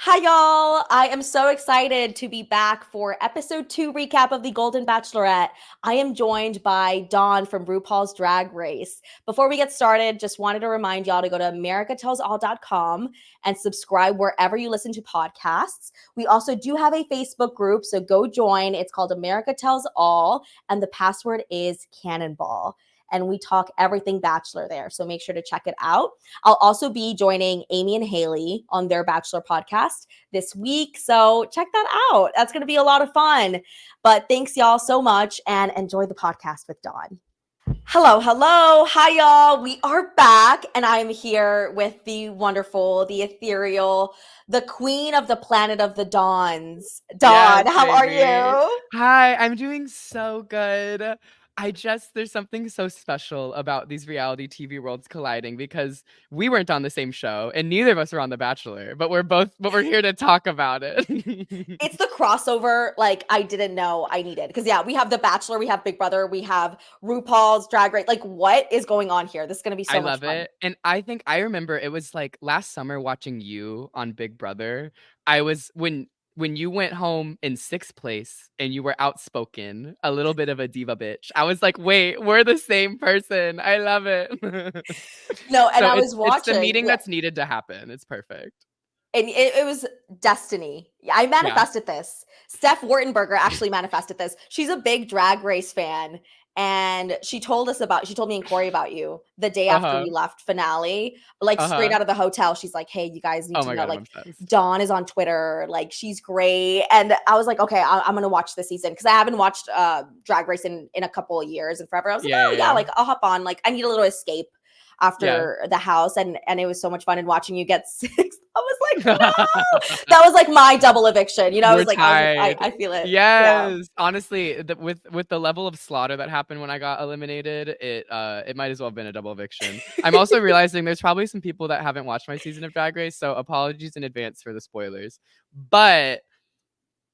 Hi, y'all. I am so excited to be back for episode 2 recap of the Golden Bachelorette. I am joined by Dawn from RuPaul's Drag Race. Before we get started, just wanted to remind y'all to go to americatellsall.com and subscribe wherever you listen to podcasts. We also do have a Facebook group, so go join. It's called America Tells All, and the password is Cannonball. And we talk everything Bachelor there, so make sure to check it out. I'll also be joining Amy and Haley on their Bachelor podcast this week. So check that out. That's going to be a lot of fun. But thanks, y'all, so much and enjoy the podcast with Dawn. Hello, hello. Hi, y'all. We are back, and I'm here with the wonderful, the ethereal, the queen of the planet of the Dawns. Dawn, Yes, how are baby. you? Hi, I'm doing so good. There's something so special about these reality TV worlds colliding because we weren't on the same show and neither of us were on The Bachelor, but we're here to talk about it. It's the crossover like I didn't know I needed. Because yeah, we have The Bachelor, we have Big Brother, we have RuPaul's Drag Race. Like, what is going on here? This is gonna be I so much love fun. it. And I think I remember it was like last summer watching you on Big Brother. I was when you went home in sixth place and you were outspoken, a little bit of a diva bitch. I was like, wait, we're the same person. I love it. No, and So I was it's the watching, meeting yeah, that's needed to happen. It's perfect. and it was destiny. I Yeah. manifested this. Steph Wartenberger actually manifested this. She's a big Drag Race fan, and she told me and Corey about you the day after Uh-huh. we left finale, like straight Uh-huh. out of the hotel. She's like, "Hey, you guys need Oh to my know, god, I'm like, obsessed. Dawn is on Twitter. Like, she's great." And I was like, "Okay, I'm gonna watch this season," because I haven't watched Drag Race in a couple of years and forever. I was like, Yeah, "Oh yeah, yeah, yeah. like I'll hop on. Like, I need a little escape." Yeah. After the house, and it was so much fun and watching you get six. I was like, no, that was like my double eviction. You know, We're I was like, tied. I feel it. Yeah. Yes. Honestly, with the level of slaughter that happened when I got eliminated, it might as well have been a double eviction. I'm also realizing there's probably some people that haven't watched my season of Drag Race, so apologies in advance for the spoilers. But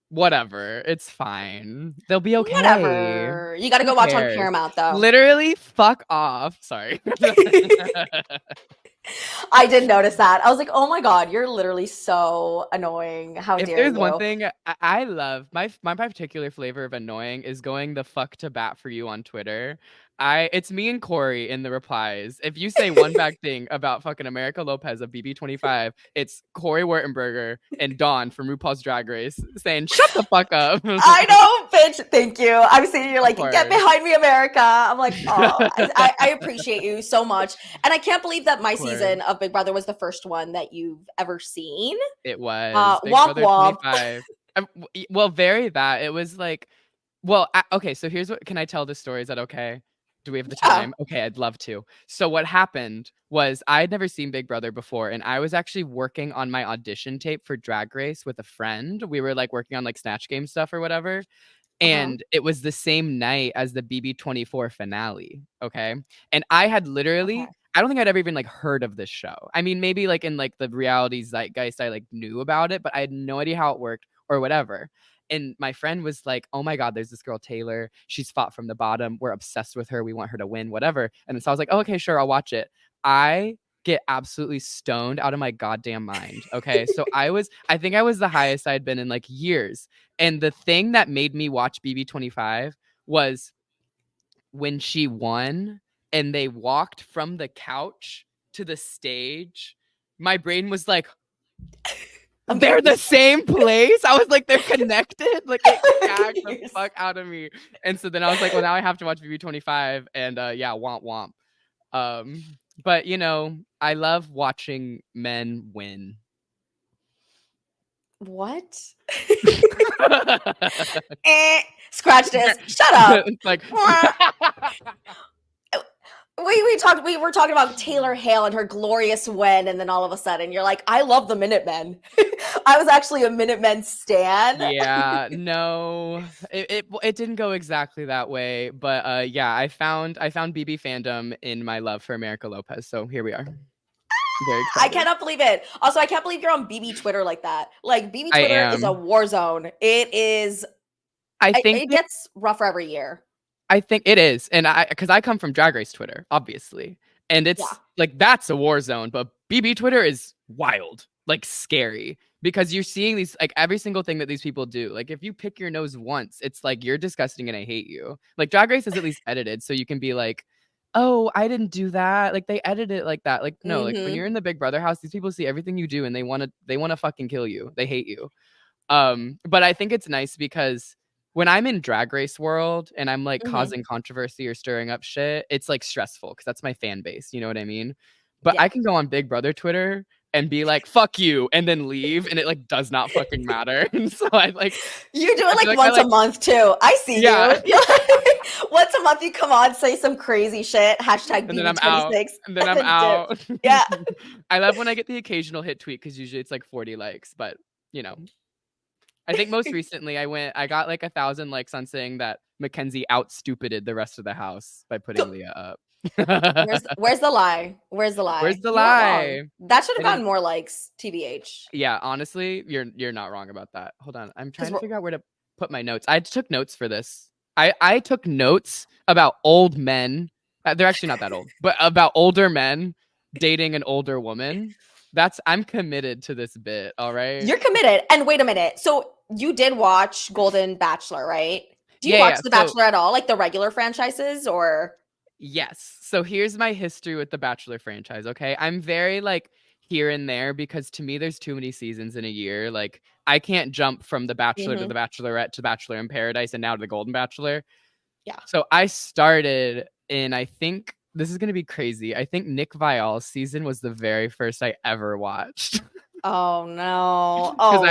whatever, it's fine. They'll be okay. Whatever. You got to Who go watch on cares? Paramount though. Literally, fuck off. Sorry. I did notice that. I was like, oh my God, you're literally so annoying. How If dare there's one you? thing I love, my particular flavor of annoying is going the fuck to bat for you on Twitter. It's me and Corey in the replies. If you say one bad thing about fucking America Lopez of BB25, it's Corey Wertenberger and Dawn from RuPaul's Drag Race saying, "Shut the fuck up." I know, bitch. Thank you. I'm seeing you Of like, get course. behind me, America. I'm like, oh, I appreciate you so much. And I can't believe that Of my course. season of Big Brother was the first one that you've ever seen. It was Big Womp Brother womp. 25. Well, very that. It was like, well, okay, so here's what, can I tell this story? Is that okay? Do we have the Yeah. time? Okay, I'd love to. So what happened was I had never seen Big Brother before, and I was actually working on my audition tape for Drag Race with a friend. We were like working on like Snatch Game stuff or whatever. Uh-huh. And it was the same night as the BB24 finale. Okay. And I had Okay. literally, I don't think I'd ever even like heard of this show. I mean, maybe like in like the reality zeitgeist, I like knew about it, but I had no idea how it worked or whatever. And my friend was like, "Oh my God, there's this girl, Taylor. She's fought from the bottom. We're obsessed with her. We want her to win, whatever." And so I was like, "Oh, okay, sure, I'll watch it." I get absolutely stoned out of my goddamn mind. Okay. So I think I was the highest I'd been in like years. And the thing that made me watch BB25 was when she won and they walked from the couch to the stage. My brain was like, they're the same place. I was like, they're connected. Like it gagged the fuck out of me. And so then I was like, well, now I have to watch BB25 and yeah, womp womp. Um, but you know, I love watching men win. What? Scratch this. Shut up. It's like We were talking about Taylor Hale and her glorious win, and then all of a sudden you're like, I love the Minutemen. I was actually a Minutemen stan. yeah, no, it didn't go exactly that way, but yeah, I found BB fandom in my love for America Lopez, so here we are. Very I excited. cannot believe it. Also, I can't believe you're on BB Twitter like that. Like BB I Twitter is a am. war zone. It is. I think It gets rougher every year. I think it is, and because I come from Drag Race Twitter, obviously, and Yeah. it's like that's a war zone, but BB Twitter is wild, like scary. because you're seeing these, like, every single thing that these people do. Like, if you pick your nose once, it's like, you're disgusting and I hate you. Like, Drag Race is at least edited, so you can be like, oh, I didn't do that. Like, they edited it like that. Like, no, like, when Mm-hmm. you're in the Big Brother house, these people see everything you do and they wanna fucking kill you. They hate you. But I think it's nice because when I'm in Drag Race world and I'm like Mm-hmm. causing controversy or stirring up shit, it's like stressful because that's my fan base. You know what I mean? But Yeah. I can go on Big Brother Twitter and be like, fuck you, and then leave, and it like does not fucking matter. And so I like, You do I it feel like like I once a like, month too. I see yeah, you. Once a month you come on, say some crazy shit, hashtag and then I'm out, BB26, and then and I'm then dip. out. Yeah. I love when I get the occasional hit tweet because usually it's like 40 likes, but you know. I think most recently I got like 1,000 likes on saying that Mackenzie out-stupided the rest of the house by putting Leah up. Where's the lie? Where's the Where's lie? the You weren't wrong. lie? That should I have didn't. gotten more likes, TBH. Yeah, honestly, you're not wrong about that. Hold on, I'm Because trying to figure out where to put my notes. I took notes for this. I took notes about old men. They're actually not that old, but about older men dating an older woman. I'm committed to this bit. All right. you're committed. And wait a minute. So you did watch Golden Bachelor, right? Do you Yeah, watch yeah. The So Bachelor at all? Like the regular franchises or? yes. So here's my history with the Bachelor franchise, okay? I'm very like here and there because to me there's too many seasons in a year. Like I can't jump from The Bachelor to Mhm. The Bachelorette to Bachelor in Paradise and now to the Golden Bachelor. Yeah. So I started in, I think this is going to be crazy. I think Nick Viall's season was the very first I ever watched. Oh no. Cuz Oh,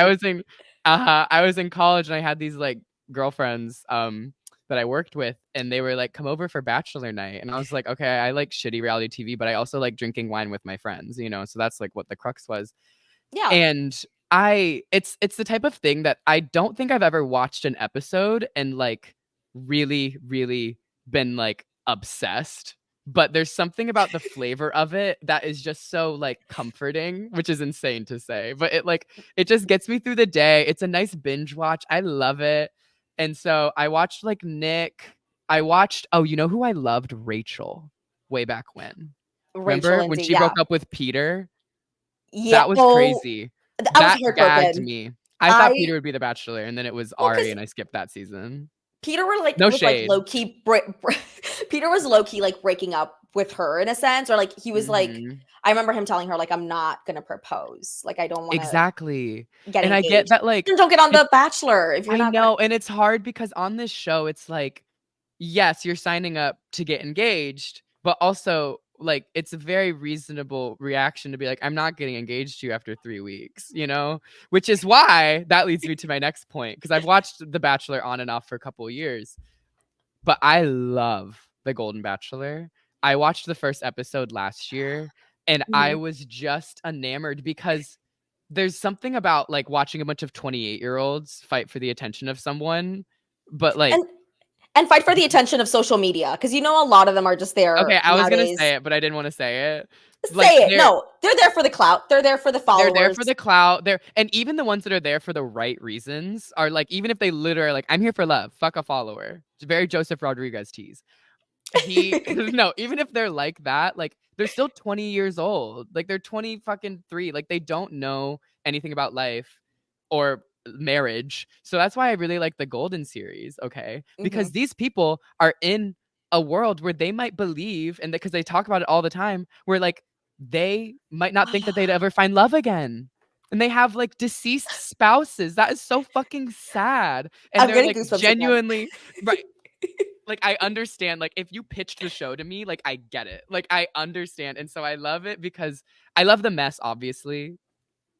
I was in college and I had these like girlfriends that I worked with, and they were like, come over for Bachelor night. And I was like, okay, I like shitty reality TV, but I also like drinking wine with my friends, you know? So that's like what the crux was. yeah. And it's the type of thing that I don't think I've ever watched an episode and like really, really been like obsessed. But there's something about the flavor of it that is just so like comforting, which is insane to say. But it just gets me through the day. It's a nice binge watch. I love it. And so I watched like Nick. I watched, oh, you know who I loved? Rachel way back when. Rachel Remember when Lindsay. she Yeah. broke up with Peter? Yeah. That was Oh, crazy. I was That gagged heartbroken. me. I thought I Peter would be the Bachelor, and then it was well, Ari, because and I skipped that season. Peter No was like shade. low key. Peter was low key like breaking up with her in a sense, or like he was like. Mhm. I remember him telling her like, "I'm not gonna propose. Like, I don't want to Exactly. get And I get engaged. that, like, Then don't get on it's The Bachelor if you're I not gonna." know, and it's hard because on this show, it's like, yes, you're signing up to get engaged, but also, like, it's a very reasonable reaction to be like, I'm not getting engaged to you after 3 weeks, you know? Which is why that leads me to my next point, because I've watched The Bachelor on and off for a couple of years, but I love The Golden Bachelor. I watched the first episode last year, and I Mhm. was just enamored because there's something about, like, watching a bunch of 28-year-olds fight for the attention of someone, but, like And fight for the attention of social media because you know a lot of them are just there okay, I was gonna nowadays. say it, but I didn't wanna say it. Like, Say it. No, they're there for the clout. They're there for the they're there for followers. the clout, and even the ones that are there for the right reasons are, like, even if they literally are like, "I'm here for love, fuck a follower." It's very Joseph Rodriguez tease. He no, even if they're like that, like, they're still 20 years old. Like, they're 20 fucking 3. Like, they don't know anything about life or marriage. So that's why I really like the Golden series, okay? Because Mhm. these people are in a world where they might believe, and because they talk about it all the time, where, like, they might not think that they'd ever find love again. And they have, like, deceased spouses. That is so fucking sad. And I'm they're, getting like, goosebumps again. genuinely right. Like, I understand, like, if you pitched the show to me, like, I get it. Like, I understand, and so I love it because I love the mess, obviously,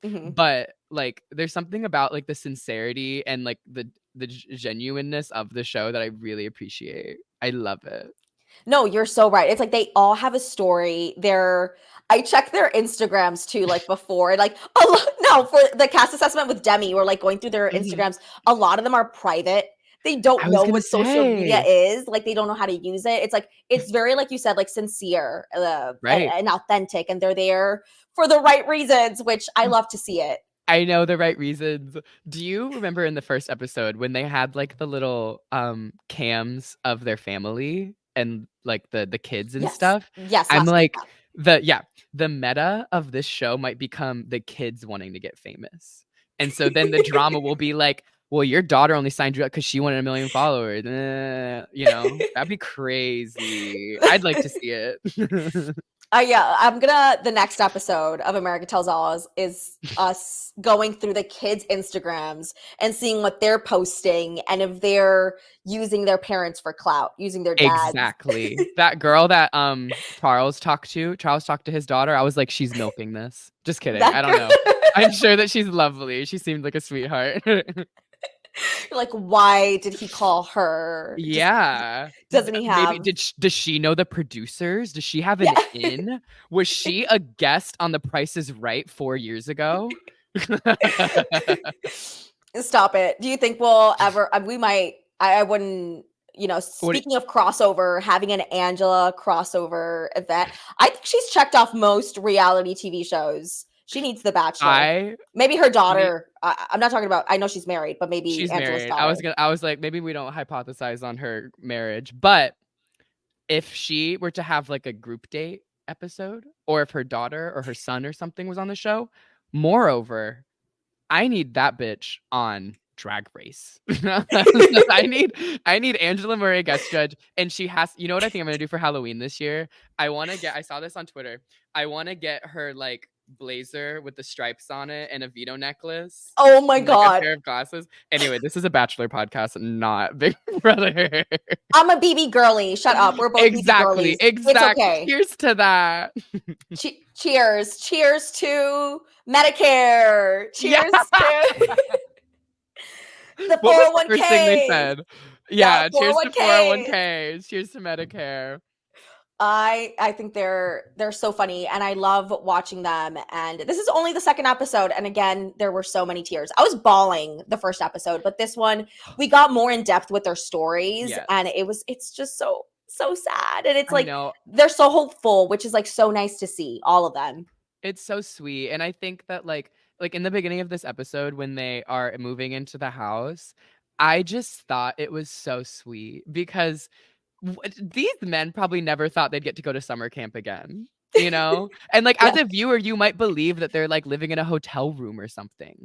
Mhm. but, like, there's something about, like, the sincerity and, like, the genuineness of the show that I really appreciate. I love it. No, you're so right. It's like they all have a story. I check their Instagrams too, like before, like a lot, no, for the cast assessment with Demi, we're like going through their Mhm. Instagrams. A lot of them are private. They don't I was know gonna what social media say. is. Like they don't know how to use it. It's like it's very like you said, like sincere Right. and authentic, and they're there for the right reasons, which I love to see it. I know the right reasons. Do you remember in the first episode when they had, like, the little, cams of their family and, like, the kids and Yes, stuff? yes, I'm last week. like, the meta of this show might become the kids wanting to get famous. And so then the drama will be like, well, your daughter only signed you up because she wanted 1 million followers. That'd be crazy. I'd like to see it. Yeah, the next episode of America Tells All is us going through the kids' Instagrams and seeing what they're posting and if they're using their parents for clout, using their dads. Exactly. That girl that Charles talked to his daughter, I was like, she's milking this. Just kidding. I don't know. I'm sure that she's lovely. She seemed like a sweetheart. Like, why did he call her? Yeah. Doesn't he have? Maybe does she know the producers? Does she have an in? Was she a guest on The Price is Right 4 years ago? Stop it. Do you think we'll ever? We might. I wouldn't. Speaking of crossover, having an Angela crossover event, I think she's checked off most reality TV shows. She needs The Bachelor. Maybe her daughter. I'm not talking about. I know she's married, but maybe she's Angela's married. daughter. I was like, maybe we don't hypothesize on her marriage, but if she were to have like a group date episode, or if her daughter or her son or something was on the show, moreover, I need that bitch on Drag Race. I need Angela Murray guest judge, and she has. You know what I think I'm gonna do for Halloween this year? I saw this on Twitter. I want to get her like blazer with the stripes on it and a Vito necklace. Oh my and, god! A pair of glasses. Anyway, this is a Bachelor podcast, not Big Brother. I'm a BB girly. Shut up. We're both exactly. BB girlies. It's okay. Cheers to that. Cheers to Medicare. Cheers to the 401k. What was the first thing they said? Yeah, cheers to 401k. Cheers to Medicare. I think they're so funny, and I love watching them. And this is only the second episode, and again, there were so many tears. I was bawling the first episode, but this one we got more in depth with their stories, and it's just so sad, and it's like they're so hopeful, which is like so nice to see all of them. It's so sweet, and I think that like in the beginning of this episode when they are moving into the house, I just thought it was so sweet because these men probably never thought they'd get to go to summer camp again, and like as a viewer you might believe that they're like living in a hotel room or something,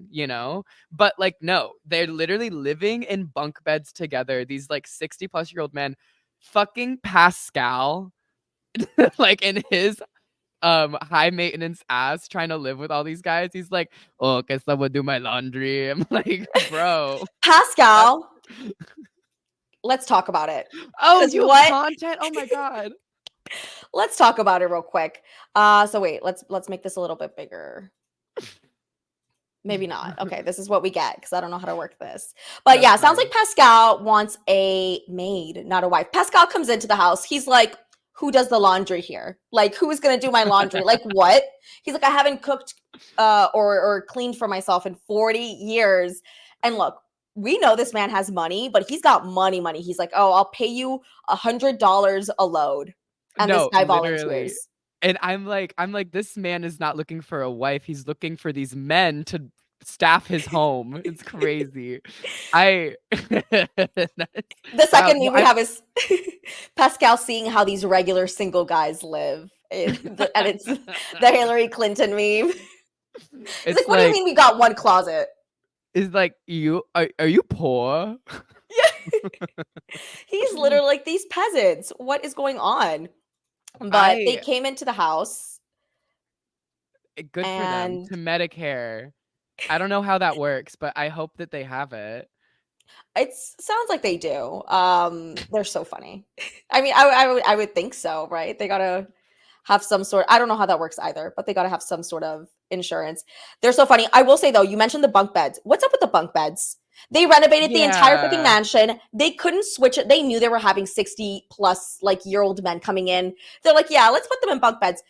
but like no, they're literally living in bunk beds together, these like 60-plus-year-old men. Fucking Pascal like in his high maintenance ass trying to live with all these guys, he's like, oh, can someone do my laundry? I'm like, bro, Pascal. Let's talk about it. Oh, you have content? Oh my god. Let's talk about it real quick. So wait, let's make this a little bit bigger. Maybe not. Okay, this is what we get because I don't know how to work this. But yeah, sounds like Pascal wants a maid, not a wife. Pascal comes into the house. He's like, who does the laundry here? Like, who is going to do my laundry? Like, what? He's like, I haven't cooked or cleaned for myself in 40 years. And look, we know this man has money, but he's got money. He's like, oh, I'll pay you $100 a load. And this guy volunteers. And I'm like, this man is not looking for a wife. He's looking for these men to staff his home. It's crazy. The second meme we have is Pascal seeing how these regular single guys live. And it's the Hillary Clinton meme. It's like, what do you mean we got one closet? It's like, are you poor? Yeah. He's literally like, these peasants. What is going on? But they came into the house. Good for them. To Medicare. I don't know how that works, but I hope that they have it. It sounds like they do. They're so funny. I mean, I would think so, right? They gotta have some sort. I don't know how that works either, but they gotta have some sort of insurance. They're so funny. I will say though, you mentioned the bunk beds. What's up with the bunk beds? They renovated the entire freaking mansion. They couldn't switch it. They knew they were having 60+ year old men coming in. They're like, yeah, let's put them in bunk beds.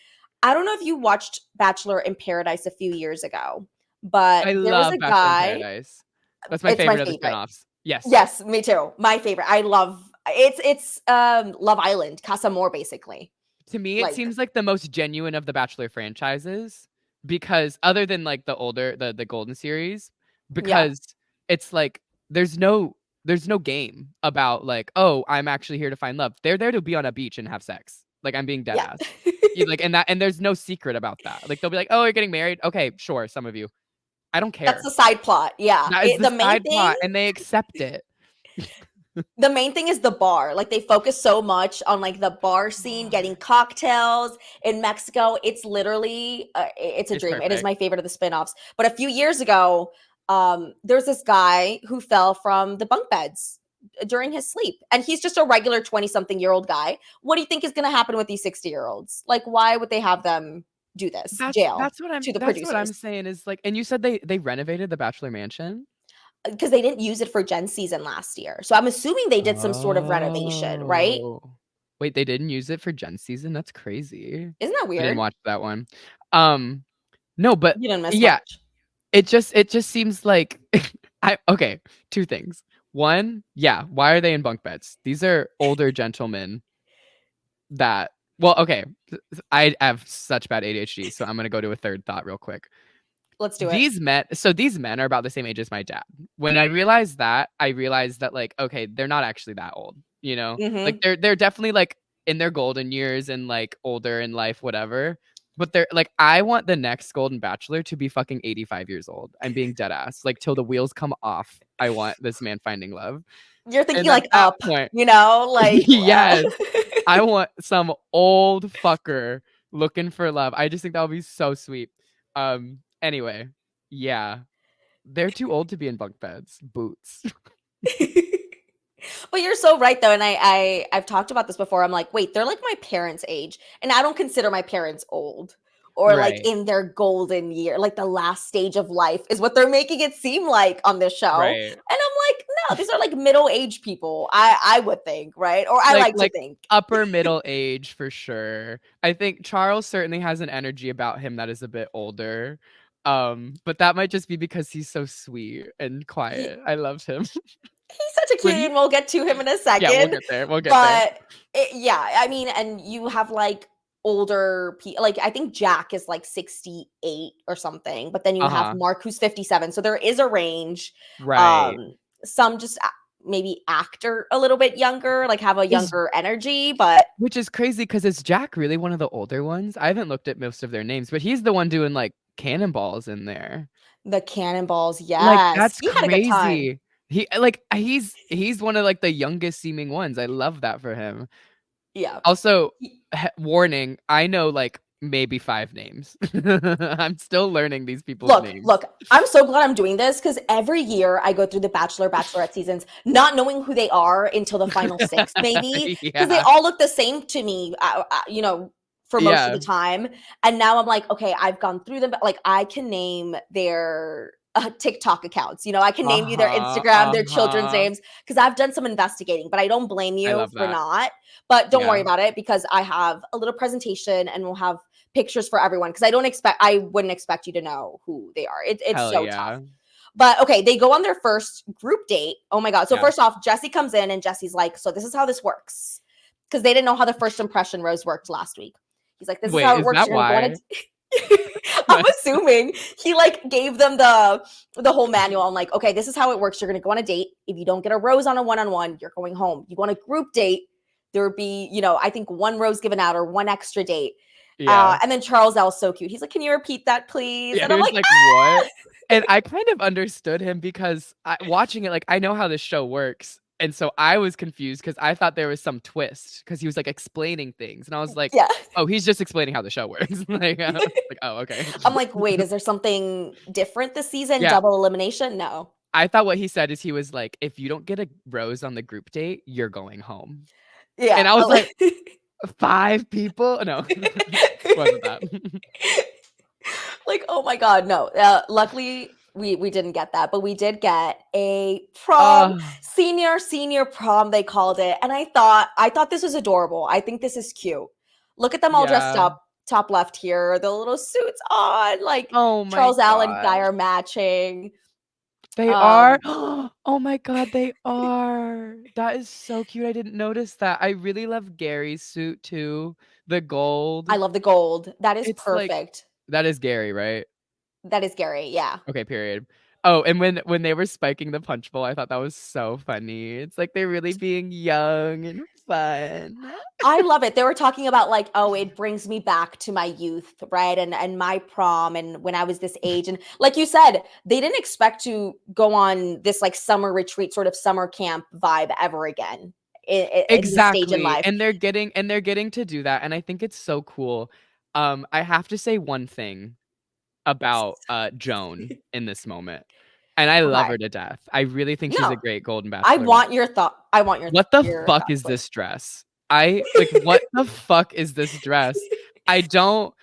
I don't know if you watched Bachelor in Paradise a few years ago, but there was a guy. In Paradise. That's my favorite of the spinoffs. Yes. Yes, me too. My favorite. I love it's Love Island, Casa Amor, basically. To me, it seems like the most genuine of the Bachelor franchises, because other than like the older the Golden series, because it's like there's no game about like, oh, I'm actually here to find love. They're there to be on a beach and have sex. Like, I'm being dead ass. Like, and there's no secret about that. Like, they'll be like, oh, you're getting married? Okay, sure, some of you. I don't That's care. the side plot. Yeah. That is the The main side thing, plot, and they accept it. the main thing is the bar. Like they focus so much on like the bar scene, getting cocktails in Mexico. It's literally it's a It's dream. It is perfect. my favorite of the spin-offs. But a few years ago, there's this guy who fell from the bunk beds during his sleep, and he's just a regular 20-something-year-old guy. What do you think is going to happen with these 60-year-olds? Like, why would they have them do this? Jail to the That's what I'm producers, saying is like, and you said they renovated the Bachelor Mansion? because they didn't use it for Jen's season last year. So I'm assuming they did some sort of renovation, right? Oh. Wait, they didn't use it for Jen's season? That's crazy. Isn't that I didn't weird? watch that one. Um, no, but You didn't miss yeah, much. it just seems like okay, two things. One, yeah, why are they in bunk beds? These are older gentlemen that well, okay. I have such bad ADHD, so I'm gonna go to a third thought real quick. Let's do it. These men are about the same age as my dad. When I realized that, I realized that like, okay, they're not actually that old, you know? Like Hmm. they're definitely like in their golden years and like older in life, whatever. But they're like, I want the next Golden Bachelor to be fucking 85 years old. I'm being dead ass. Like till the wheels come off. I want this man finding love. You're thinking And at like that Up, point, like yes, I want some old fucker looking for love. I just think that would be so sweet. Anyway, yeah. They're too old to be in bunk beds. Boots. But you're so right though, and I've talked about this before. I'm like, wait, they're like my parents' age, and I don't consider my parents old or like Right. in their golden year, like the last stage of life is what they're making it seem like on this show. Right. And I'm like, no, these are like middle-aged people. I would think, right? Or I like to Like think. upper middle age for sure. I think Charles certainly has an energy about him that is a bit older. But that might just be because he's so sweet and He, quiet. I love him. he's such a When cutie, he and we'll get to him in a Yeah, we'll second. get there. We'll get there. But yeah, I mean, and you have like older people, like I think Jack is like 68 or something, but then you have Uh-huh. Mark who's 57. So there is a range. Right. Some just maybe actor a little bit younger, like have a Is younger energy, but Which is crazy because is Jack really one of the older ones? I haven't looked at most of their names, but he's the one doing like cannonballs in there. the Cannonballs, Like, yes. that's He had a good time. crazy. He's one of, like, the youngest seeming ones. I love that for him. Yeah. Also, He- warning, I know, like, maybe 5 names. I'm still learning these people's Look, names. look, I'm so glad I'm doing this because every year I go through the Bachelor, Bachelorette seasons, not knowing who they are until the final six, maybe, because they Yeah. all look the same to me, for most of Yeah. the time. And now I'm like, okay, I've gone through them, but like I can name their TikTok accounts. I can name you their Uh-huh, Instagram, their children's uh-huh. names, because I've done some investigating, but I don't blame I you love for that. not. But don't Yeah. worry about it because I have a little presentation and we'll have pictures for everyone because I wouldn't expect you to know who they are. It's Hell so tough. yeah. But okay, they go on their first group date. Oh my God. So Yeah. first off, Jesse comes in and Jesse's like, so this is how this works. Because they didn't know how the first impression rose worked last week. He's like, this is Wait, how it is works. that You're gonna go on why? a I'm assuming he like gave them the whole manual. I'm like, okay, this is how it works. You're gonna go on a date. If you don't get a rose on a one-on-one, you're going home. You go on a group date, there would be, I think one rose given out or one extra date. Yeah. And then Charles L. so cute. He's like, can you repeat that, please? Yeah, And he I'm was like, like, "What?" And I kind of understood him because watching it, like, I know how this show works, and so I was confused because I thought there was some twist because he was, like, explaining things, and I was like, yeah. "Oh, he's just explaining how the show works." Like, "Oh, okay." I'm like, wait, is there something different this season? Yeah, Double elimination? No. I thought what he said is he was like, "If you don't get a rose on the group date, you're going home." Yeah. And I was like, "5 people?" No, wasn't that. Like, oh my God, no. Luckily, we didn't get that, but we did get a Uh, senior prom, they called it. And I thought this was adorable. I think this is cute. Look at them all dressed yeah. up, top left here, the little suits on, like Oh my Charles Allen Guy gosh. are matching. They are? Um, Oh my god, they are. That is so cute, I didn't notice that. I really love Gary's suit too, the gold. I love the gold. That is It's like perfect. that is Gary, right? That is Gary, yeah. Okay, period. Oh, and when they were spiking the punch bowl, I thought that was so funny. It's like they're really being young and fun. I love it. They were talking about like, oh, it brings me back to my youth, right? And my prom and when I was this age. And like you said, they didn't expect to go on this like summer retreat, sort of summer camp vibe ever again in this stage in Exactly. life. And they're getting to do that. And I think it's so cool. I have to say one thing about Joan in this moment. And I love Okay. her to death. I really think she's a No, great Golden I Bachelorette. want your thought. I want What the your fuck thoughts, is please. this dress? What the fuck is this dress? I don't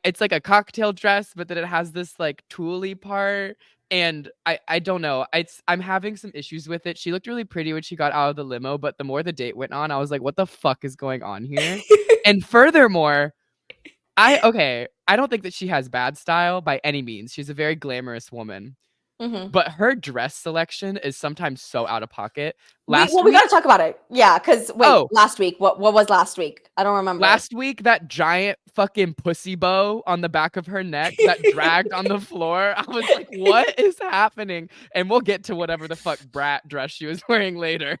it's like a cocktail dress, but then it has this like tooly part. And I don't know. I'm having some issues with it. She looked really pretty when she got out of the limo, but the more the date went on, I was like, what the fuck is going on here? And furthermore, I don't think that she has bad style by any means. She's a very glamorous woman. Mhm. But her dress selection is sometimes so out of pocket. We Last we week, gotta talk about it. Yeah, because wait, oh, last week. What was last week? I don't remember. last week, that giant fucking pussy bow on the back of her neck that dragged on the floor. I was like, what is happening? And we'll get to whatever the fuck brat dress she was wearing later.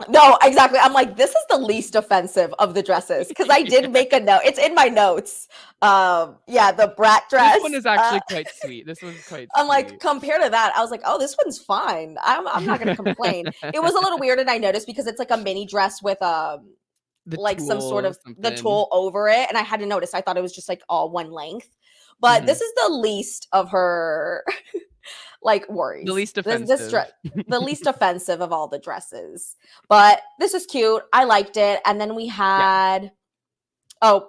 No, exactly. I'm like, this is the least offensive of the dresses because I did make a note. It's in my notes. Yeah, the brat dress. This one is actually quite sweet. This one's quite I'm like, sweet. compared to that, I was like, oh, this one's fine. I'm not gonna complain. It was a little weird, and I noticed because it's like a mini dress with The like some sort tool, of the something. tulle over it, and I hadn't noticed. I thought it was just like all one length. But Mhm. this is the least of her like The worries. least This offensive. dress, the least offensive of all the dresses. But this is cute. I liked it. And then we Yeah. had oh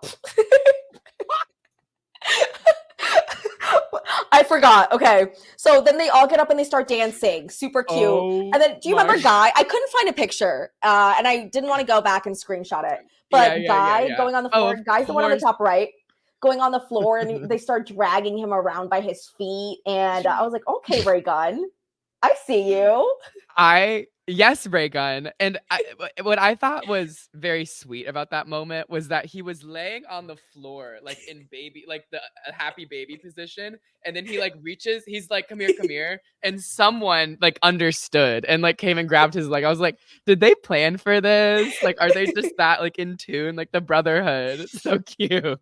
I forgot. Okay. So then they all get up and they start dancing. Super cute. Oh And then do you remember my. Guy? I couldn't find a picture. And I didn't want to go back and screenshot it. Yeah, But yeah, yeah, Guy yeah. going on the Oh, floor, of Guy's the one on the course. top right, going on the floor and they start dragging him around by his feet. And I was like, okay, Ray Gunn, I see you. Yes, Ray Gun. And what I thought was very sweet about that moment was that he was laying on the floor, like in baby, like the happy baby position. And then he like reaches, he's like, come here. And someone like understood and like came and grabbed his leg. I was like, did they plan for this? Like, are they just that like in tune? Like the brotherhood. It's so cute.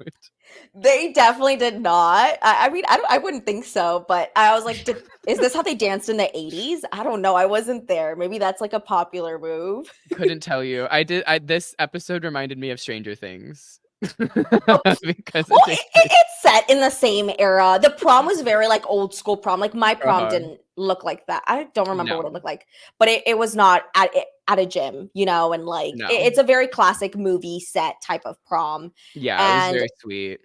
They definitely did not. I mean, I wouldn't think so, but I was like, is this how they danced in the 80s? I don't know. I wasn't there. Maybe that's like a popular move. Couldn't tell you. This episode reminded me of Stranger Things. Oh, Because well, it takes place. it's set in the same era. The prom was very like old school prom. Like my prom Uh-huh. didn't look like that. I don't remember what it No, looked like, but it was not at a gym, you know, and like no. it's a very classic movie set type of prom. Yeah, it was And very sweet.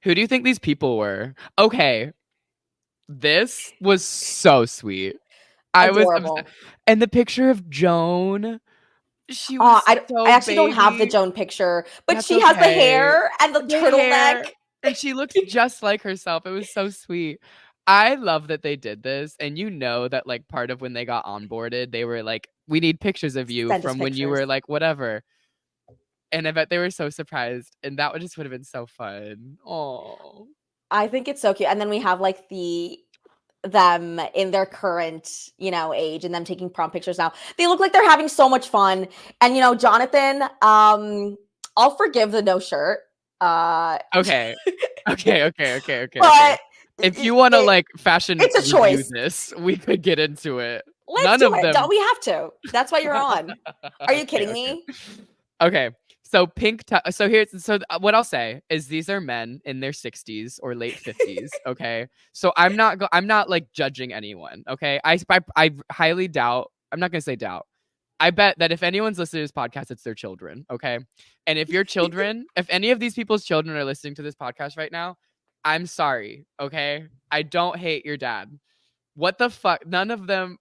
Who do you think these people were? Okay, this was so sweet. I was obsessed. adorable. And the picture of Joan, she was I so actually don't have the baby. Joan picture, but That's she has the okay. hair and the The turtleneck. hair, and she looks just like herself. It was so sweet. I love that they did this, and you know that like part of when they got onboarded, they were like, "We need pictures of you Send us from when you pictures. were like whatever." And I bet they were so surprised, and that would just would have been so fun. Oh, I think it's so cute. And then we have like them in their current, you know, age and them taking prom pictures now. They look like they're having so much fun. And you know, Jonathan, I'll forgive the no shirt. okay, okay. But If you want to like fashion it's a review choice. this, we could get into it. Let's None do of it. Don't them. we have to? That's why you're on. Are you kidding Okay. me? Okay. So what I'll say is these are men in their 60s or late 50s, okay? So I'm not like judging anyone, okay? I highly doubt. I'm not going to say doubt. I bet that if anyone's listening to this podcast, it's their children, okay? And if your children, if any of these people's children are listening to this podcast right now, I'm sorry, okay? I don't hate your dad. What the fuck? None of them.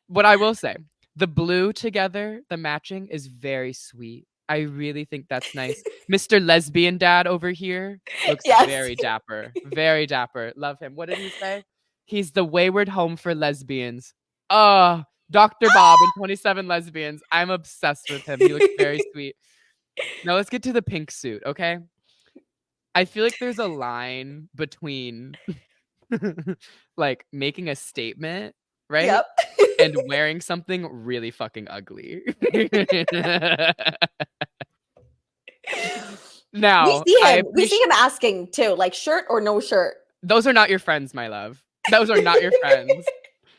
What I will say, the blue together, the matching is very sweet. I really think that's nice. Mr. Lesbian Dad over here looks Yes. very dapper. Very dapper. Love him. What did he say? He's the wayward home for lesbians. Oh, Dr. Bob and 27 lesbians. I'm obsessed with him. He looks very sweet. Now let's get to the pink suit, okay? I feel like there's a line between like making a statement, right? Yep. And wearing something really fucking ugly. We Now, see I him. We see appreciate him asking too, like shirt or no shirt. those are not your friends, my love. Those are not your friends.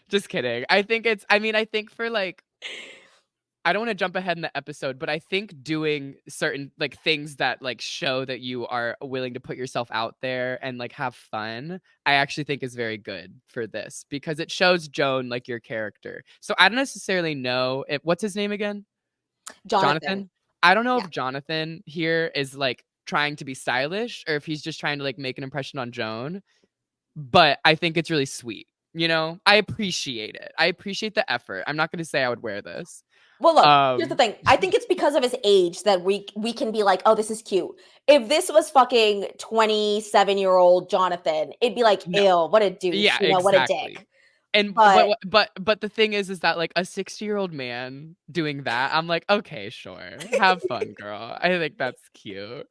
Just kidding. I think for like I don't want to jump ahead in the episode, but I think doing certain like things that like show that you are willing to put yourself out there and like have fun, I actually think is very good for this because it shows Joan like your character. So I don't necessarily know if what's his name again? Jonathan. Jonathan? I don't know Yeah. if Jonathan here is like trying to be stylish or if he's just trying to like make an impression on Joan, but I think it's really sweet. You know, I appreciate it. I appreciate the effort. I'm not going to say I would wear this. Well, look, here's the Um, thing. I think it's because of his age that we can be like, oh, this is cute. If this was fucking 27-year-old Jonathan, it'd be like, no, ew, what a douche, yeah, what a exactly. dick. And But but the thing is that like a 60-year-old man doing that, I'm like, okay, sure, have fun, girl. I think that's cute.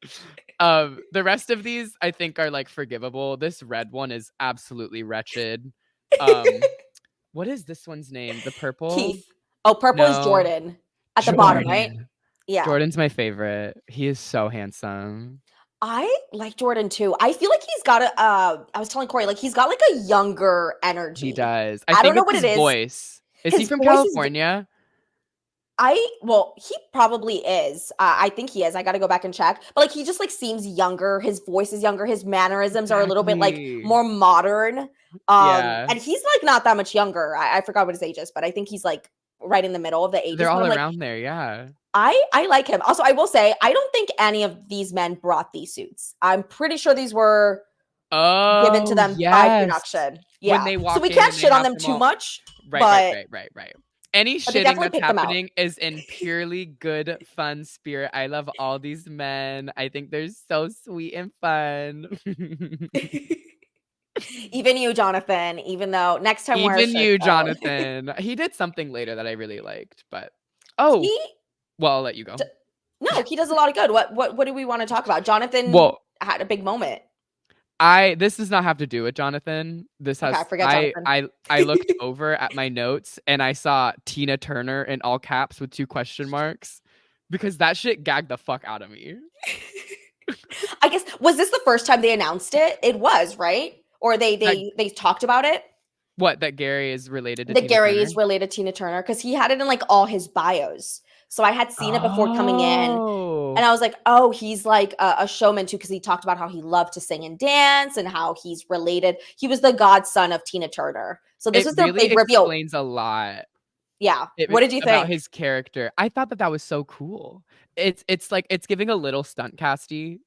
The rest of these I think are like forgivable. This red one is absolutely wretched. Um, what is this one's name? The purple? Keith. Oh, purple is No, Jordan at the bottom, right? Jordan. Yeah. Jordan's my favorite. He is so handsome. I like Jordan too. I feel like he's got I was telling Corey, like he's got like a younger He energy. does. I I don't think know it's what his it is. voice. Is he His from voice is California? well, he probably is. I think he is. I got to go back and check. But like he just like seems younger. His voice is younger. His mannerisms are a little bit like Exactly. more modern. Yeah. And he's like not that much younger. I forgot what his age is, but I think he's like right in the middle of the ages. They're But all I'm like, around there, yeah. I like him. Also, I will say I don't think any of these men brought these suits. I'm pretty sure these were given to Oh, them by yes. production. When Yeah. they So walk we in can't and they shit on have them them too all much, but right. Any they shitting definitely that's picked them out. happening is in purely good, fun spirit. I love all these men. I think they're so sweet and fun. Even you, Jonathan, even though next time wear a Even shirt you, though. Jonathan. He did something later that I really liked, but He oh, well, I'll let you go. d- no, he does a lot of good. What do we want to talk about? Jonathan Well, had a big moment. this does not have to do with Jonathan. This Okay, has forget Jonathan. I looked over at my notes and I saw Tina Turner in all caps with 2 question marks because that shit gagged the fuck out of me. I guess was this the first time they announced it? It was, right? Or That they talked about it? what that Gary is related to That Tina Gary Turner? is related to Tina Turner because he had it in like all his bios. So I had seen it before coming in, Oh. and I was like, oh, he's like a showman too, because he talked about how he loved to sing and dance and how he's related. He was the godson of Tina Turner. So this It was their really big reveal. explains a lot. Yeah. What did you About think? his character. I thought that that was so cool. It's like it's giving a little stunt casty,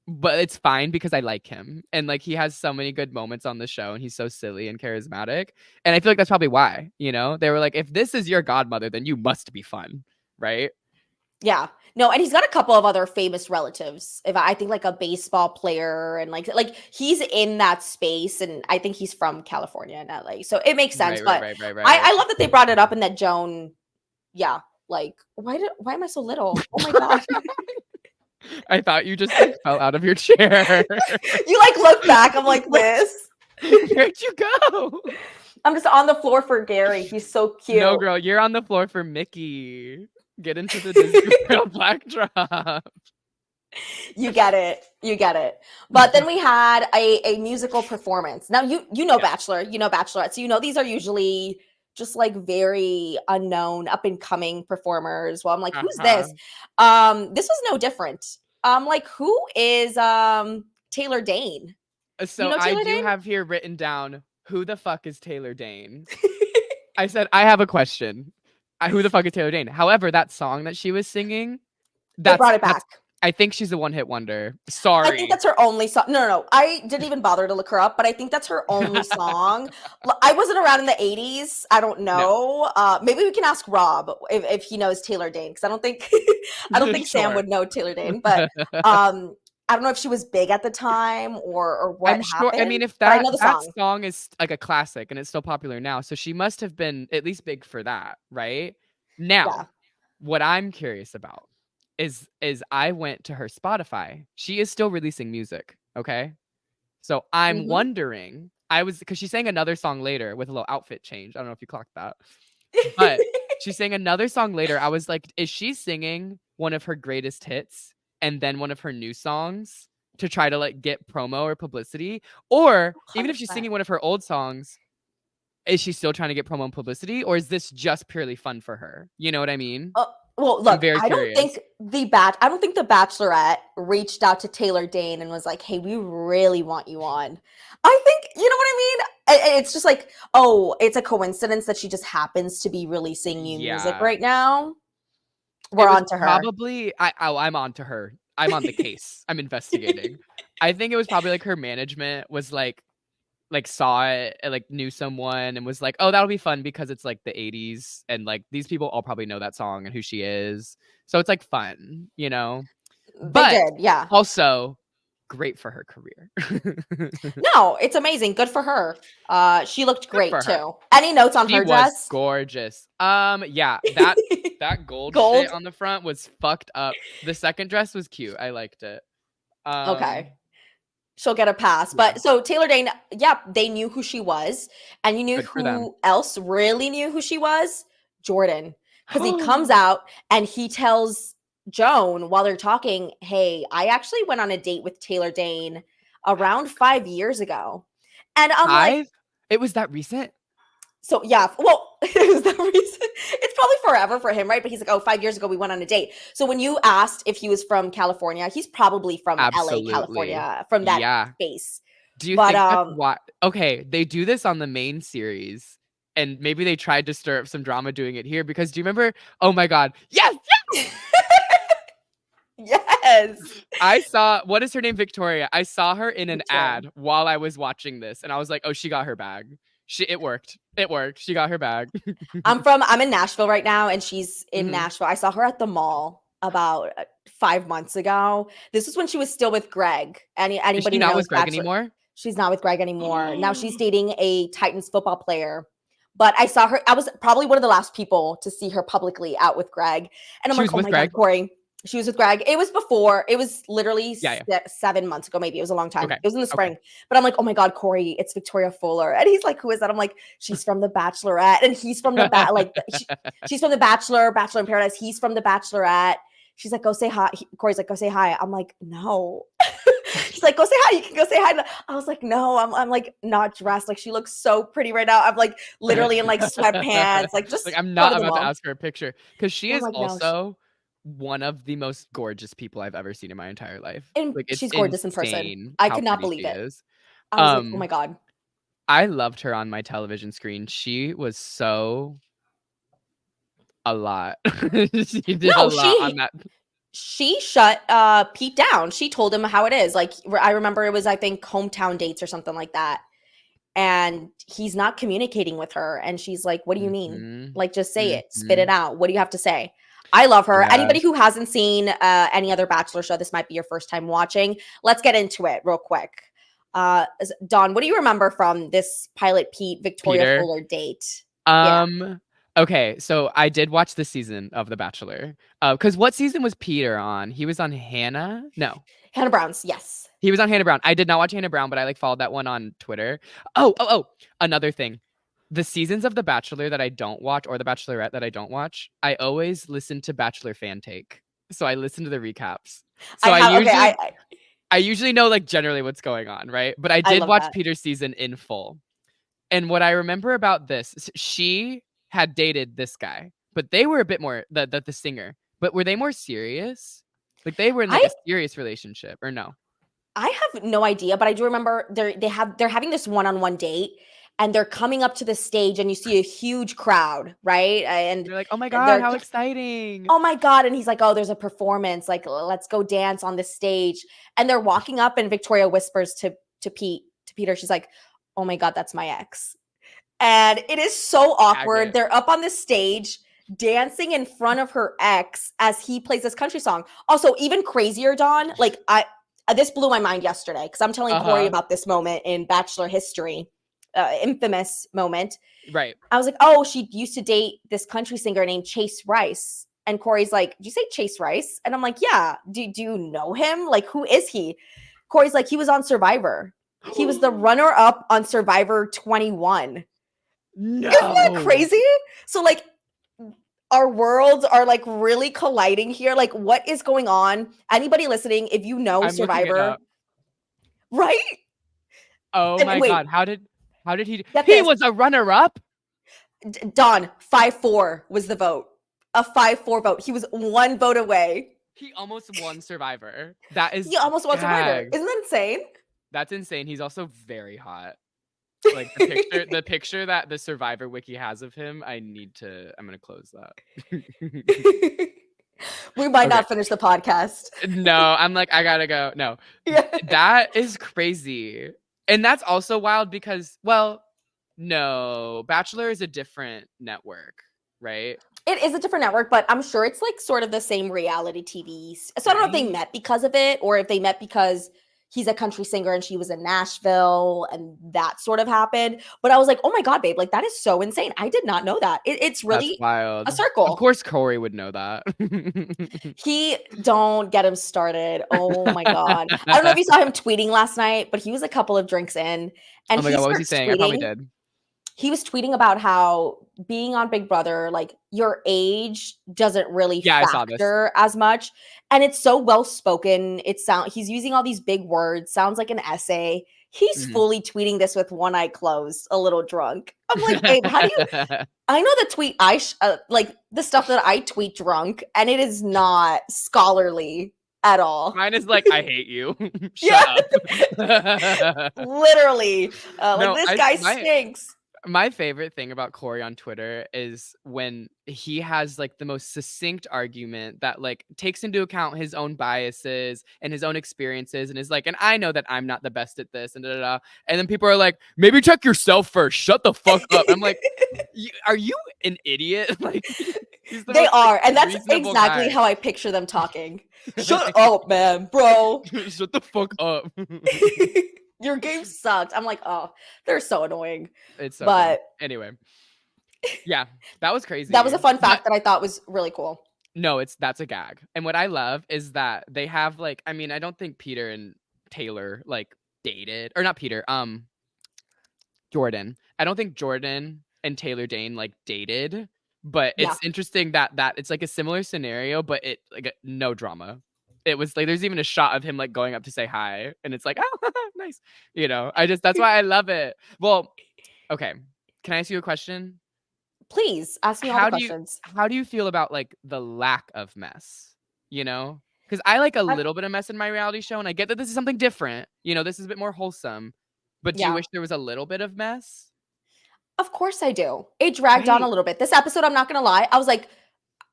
but it's fine because I like him. And like he has so many good moments on the show and he's so silly and charismatic. And I feel like that's probably why, you know? They were like if this is your godmother, then you must be fun, right? Yeah. No, and he's got a couple of other famous relatives. If I think like a baseball player and like he's in that space, and I think he's from California and LA. So it makes sense. But Right. I love that they brought it up and that Joan, yeah, like why am I so little? Oh my god. I thought you just like fell out of your chair. You like look back, I'm like this. Where'd you go? I'm just on the floor for Gary. He's so cute. No, girl, you're on the floor for Mickey. Get into the Disney World backdrop. You get it. You get it. But then we had a musical performance. Now you know Yeah. Bachelor, you know Bachelorette. So you know these are usually just like very unknown up and coming performers. Well, I'm like, who's Uh-huh. this? This was no different. Like who is Taylor Dayne? You So know I Taylor do Dayne? have here written down who the fuck is Taylor Dayne? I said I have a question. Who the fuck is Taylor Dayne? However, that song that she was singing, They brought it that's back. I think she's a one-hit wonder. I think Sorry. that's her only song. No. I didn't even bother to look her up, but I think that's her only song. I wasn't around in the 80s. I don't No. know. Maybe we can ask Rob if he knows Taylor Dayne, because I don't think I don't think Sam Sure. would know Taylor Dayne. But I don't know if she was big at the time or what I'm sure. I mean, happened. if But I know the that song. song is like a classic and it's still popular now, so she must have been at least big for that, right? Yeah. Now, what I'm curious about is I went to her Spotify. She is still releasing music, okay? So I'm Mhm. wondering because she sang another song later with a little outfit change. I don't know if you clocked that. But she sang another song later. I was like, is she singing one of her greatest hits and then one of her new songs to try to like get promo or publicity? Or even if she's 100%. singing one of her old songs, is she still trying to get promo and publicity? Or is this just purely fun for her? You know what I mean? Well, I'm look, very I don't curious. think I don't think the Bachelorette reached out to Taylor Dayne and was like, "Hey, we really want you on." I think, you know what I mean? It's just like, oh, it's a coincidence that she just happens to be releasing new music Yeah. right now. It We're was on to her. probably I'm on to her. I'm on the case. I'm investigating. I think it was probably like her management was like saw it and like knew someone and was like, "Oh, that'll be fun because it's like the 80s and like these people all probably know that song and who she is." So it's like fun, you know? They But did, yeah. also great for her career. No, it's amazing. Good for her. She looked Good great for her. too. Any notes on She her was dress? gorgeous. Yeah, that gold shit Gold. on the front was fucked up. The second dress was cute. I liked it. Okay. She'll get a pass. Yeah, But so Taylor Dayne, yeah, they knew who she was. And you knew good for them. who else really knew who she was? Jordan. Because he comes out and he tells Joan while they're talking, hey, I actually went on a date with Taylor Dayne around 5 years ago. And I'm like, 5? It was that recent? so yeah, well, is that reason? It's probably forever for him, right? But he's like, oh, 5 years ago we went on a date. So when you asked if he was from California, he's probably from LA, Absolutely. California, from that Yeah. space. Do you But think that's why? Okay, they do this on the main series, and maybe they tried to stir up some drama doing it here because do you remember? Oh my God. Yes! yes. I saw, what is her name? Victoria. I saw her in an Victoria. ad while I was watching this, and I was like, oh, she got her bag. It worked. It worked. She got her bag. I'm in Nashville right now, and she's in Mhm. Nashville. I saw her at the mall about 5 months ago. This was when she was still with Greg. Is she Anybody who not knows with Greg Bachelor, anymore? she's not with Greg anymore. Now she's dating a Titans football player. But I saw her. I was probably one of the last people to see her publicly out with Greg. And I'm She like, was oh with my God, Greg? Corey. She was with Greg. It was before. It was literally Yeah, yeah. 7 months ago, maybe. It was a long time. Okay. It was in the Okay. spring. But I'm like, oh my God, Corey, it's Victoria Fuller. And he's like, who is that? I'm like, she's from The Bachelorette. And he's from she's from The Bachelor, Bachelor in Paradise. He's from The Bachelorette. She's like, go say hi. Corey's like, go say hi. I'm like, no. She's like, go say hi. You can go say hi. I was like, no, I'm like not dressed. Like she looks so pretty right now. I'm like literally in like sweatpants. Like just Like I'm go to not the about to mall. ask her a picture because she And I'm is like, no. also one of the most gorgeous people I've ever seen in my entire life. And Like it's she's gorgeous in person. insane I how could not pretty believe she it. is. I was like, oh my God. I loved her on my television screen. She was so a lot. She did a No, lot on that. she shut Pete down. She told him how it is. Like I remember it was, I think, hometown dates or something like that. And he's not communicating with her. And she's like, what do you mean? Mhm. Like, just say it, spit it Mhm. out. What do you have to say? I love her. Yeah. Anybody who hasn't seen any other Bachelor show, this might be your first time watching. Let's get into it real quick. Dawn, what do you remember from this pilot Pete Victoria Peter. Fuller date? Yeah. Okay, so I did watch this season of The Bachelor. Because what season was Peter on? He was on Hannah? No. Hannah Brown's, yes. He was on Hannah Brown. I did not watch Hannah Brown, but I like followed that one on Twitter. Another thing. The seasons of The Bachelor that I don't watch or The Bachelorette that I don't watch, I always listen to Bachelor fan take. So I listen to the recaps. So I usually know like generally what's going on, right? But I I did love watch that. Peter's season in full. And what I remember about this, she had dated this guy, but they were a bit more the singer. But were they more serious? Like they were in like I a serious relationship or no? I have no idea, but I do remember they're having this one-on-one date and they're coming up to the stage and you see a huge crowd, right? And They're like, "Oh my god, they're how exciting." oh my God. And he's like, oh, there's a performance. Like, let's go dance on the stage. And they're walking up and Victoria whispers to Peter, she's like, oh my God, that's my ex. And it is so Tag awkward. it. They're up on the stage dancing in front of her ex as he plays this country song. Also, even crazier, Dawn, like this blew my mind yesterday because I'm telling Corey about this moment in Bachelor history, infamous moment. Right. I was like, oh, she used to date this country singer named Chase Rice. And Corey's like, did you say Chase Rice? And I'm like, yeah. Do you know him? Like, who is he? Corey's like, he was on Survivor. He was the runner-up on Survivor 21. No. Isn't that crazy? So like our worlds are like really colliding here. Like what is going on? Anybody listening, if you know I'm looking it Survivor, up. right? Oh And my wait, God. How did he get He this. was a runner-up? Dawn, 5-4 was the vote. A 5-4 vote. He was 1 vote away. He almost won Survivor. That is He almost won Survivor. gag. Isn't that insane? That's insane. He's also very hot. Like the picture that the Survivor wiki has of him, I'm gonna close that. We might Okay. not finish the podcast. No, I'm like, I gotta go. No. Yeah. That is crazy. And that's also wild because, well, no, Bachelor is a different network, right? It is a different network, but I'm sure it's like sort of the same reality TV. So I don't know if they Right? met because of it or if they met because he's a country singer and she was in Nashville and that sort of happened. But I was like, oh my God, babe, like that is so insane. I did not know that. It's That's really wild. a circle. Of course, Corey would know that. Don't get him started. Oh my God. I don't know if you saw him tweeting last night, but he was a couple of drinks in and Oh my God, what was he saying? I probably did. He was tweeting about how being on Big Brother, like your age doesn't really Yeah, I saw this. factor as much. And it's so well spoken. He's using all these big words, sounds like an essay. He's Mhm. fully tweeting this with one eye closed, a little drunk. I'm like, babe, how do you? I know the tweet like the stuff that I tweet drunk, and it is not scholarly at all. Mine is like, I hate you. Yeah. Shut up. Literally, No, like this guy stinks. My favorite thing about Corey on Twitter is when he has like the most succinct argument that like takes into account his own biases and his own experiences and is like, and I know that I'm not the best at this and da da da. And then people are like, maybe check yourself first. Shut the fuck up. I'm like, are you an idiot? Like, they are, and that's reasonable exactly guy. how I picture them talking. Shut up, man, bro. Shut the fuck up. Your game sucked. I'm like, oh, they're so annoying. It's so But good. Anyway, yeah, that was crazy. that was a fun fact that I thought was really cool. No, that's a gag. And what I love is that they have like, I mean, I don't think Peter and Taylor like dated, or not Peter, Jordan. I don't think Jordan and Taylor Dayne like dated, but it's interesting that it's like a similar scenario, but it like no drama. It was like there's even a shot of him like going up to say hi, and it's like, oh, nice. You know, that's why I love it. Well, okay. Can I ask you a question? Please ask me all the questions. How do you feel about like the lack of mess? You know, because I like a little bit of mess in my reality show, and I get that this is something different. You know, this is a bit more wholesome. But do you wish there was a little bit of mess? Of course I do. It dragged on a little bit. This episode, I'm not gonna lie, I was like,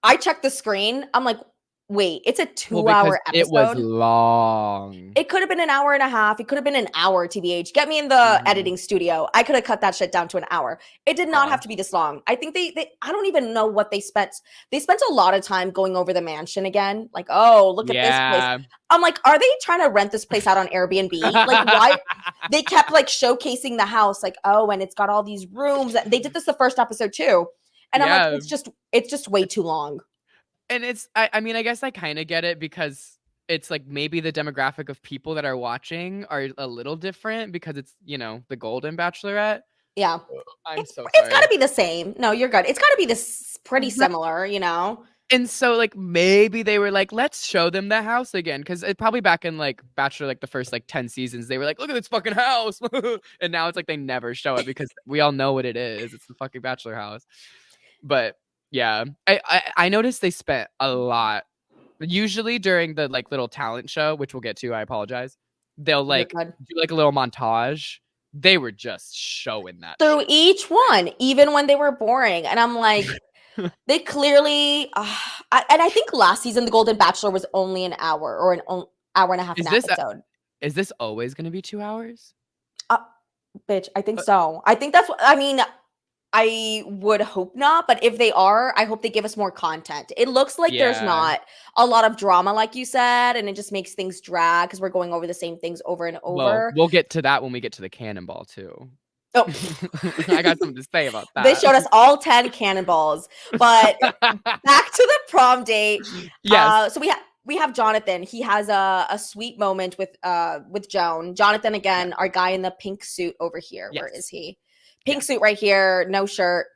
I checked the screen. I'm like, wait, it's a 2-hour episode. It was long. It could have been an hour and a half. It could have been an hour, TBH. Get me in the editing studio. I could have cut that shit down to an hour. It did not have to be this long. I think they I don't even know what they spent. They spent a lot of time going over the mansion again. Like, oh, look at this place. I'm like, are they trying to rent this place out on Airbnb? Like, why? They kept like showcasing the house. Like, oh, and it's got all these rooms. They did this the first episode too. And I'm like, it's just way too long. And it's, I mean, I guess I kind of get it because it's like maybe the demographic of people that are watching are a little different because it's, you know, the Golden Bachelorette. Yeah. I'm so sorry. It's got to be the same. No, you're good. It's got to be this pretty similar, you know? And so like maybe they were like, let's show them the house again. Because it probably back in like Bachelor, like the first like 10 seasons, they were like, look at this fucking house. And now it's like they never show it because we all know what it is. It's the fucking Bachelor house. But yeah, I noticed they spent a lot. Usually during the like little talent show, which we'll get to, I apologize. They'll like do like a little montage. They were just showing that through shit. Each one, even when they were boring. And I'm like, they clearly, and I think last season, The Golden Bachelor was only an hour or an hour and a half an episode. Is this always going to be 2 hours? Bitch, I think so. I think that's what, I mean, I would hope not, but if they are, I hope they give us more content. It looks like there's not a lot of drama, like you said, and it just makes things drag because we're going over the same things over and over. Well, we'll get to that when we get to the cannonball too. Oh, I got something to say about that. They showed us all 10 cannonballs, but back to the prom date. Yes. So we have Jonathan. He has a sweet moment with Joan. Jonathan again, Yeah. our guy in the pink suit over here. Yes. Where is he? Pink suit right here, no shirt.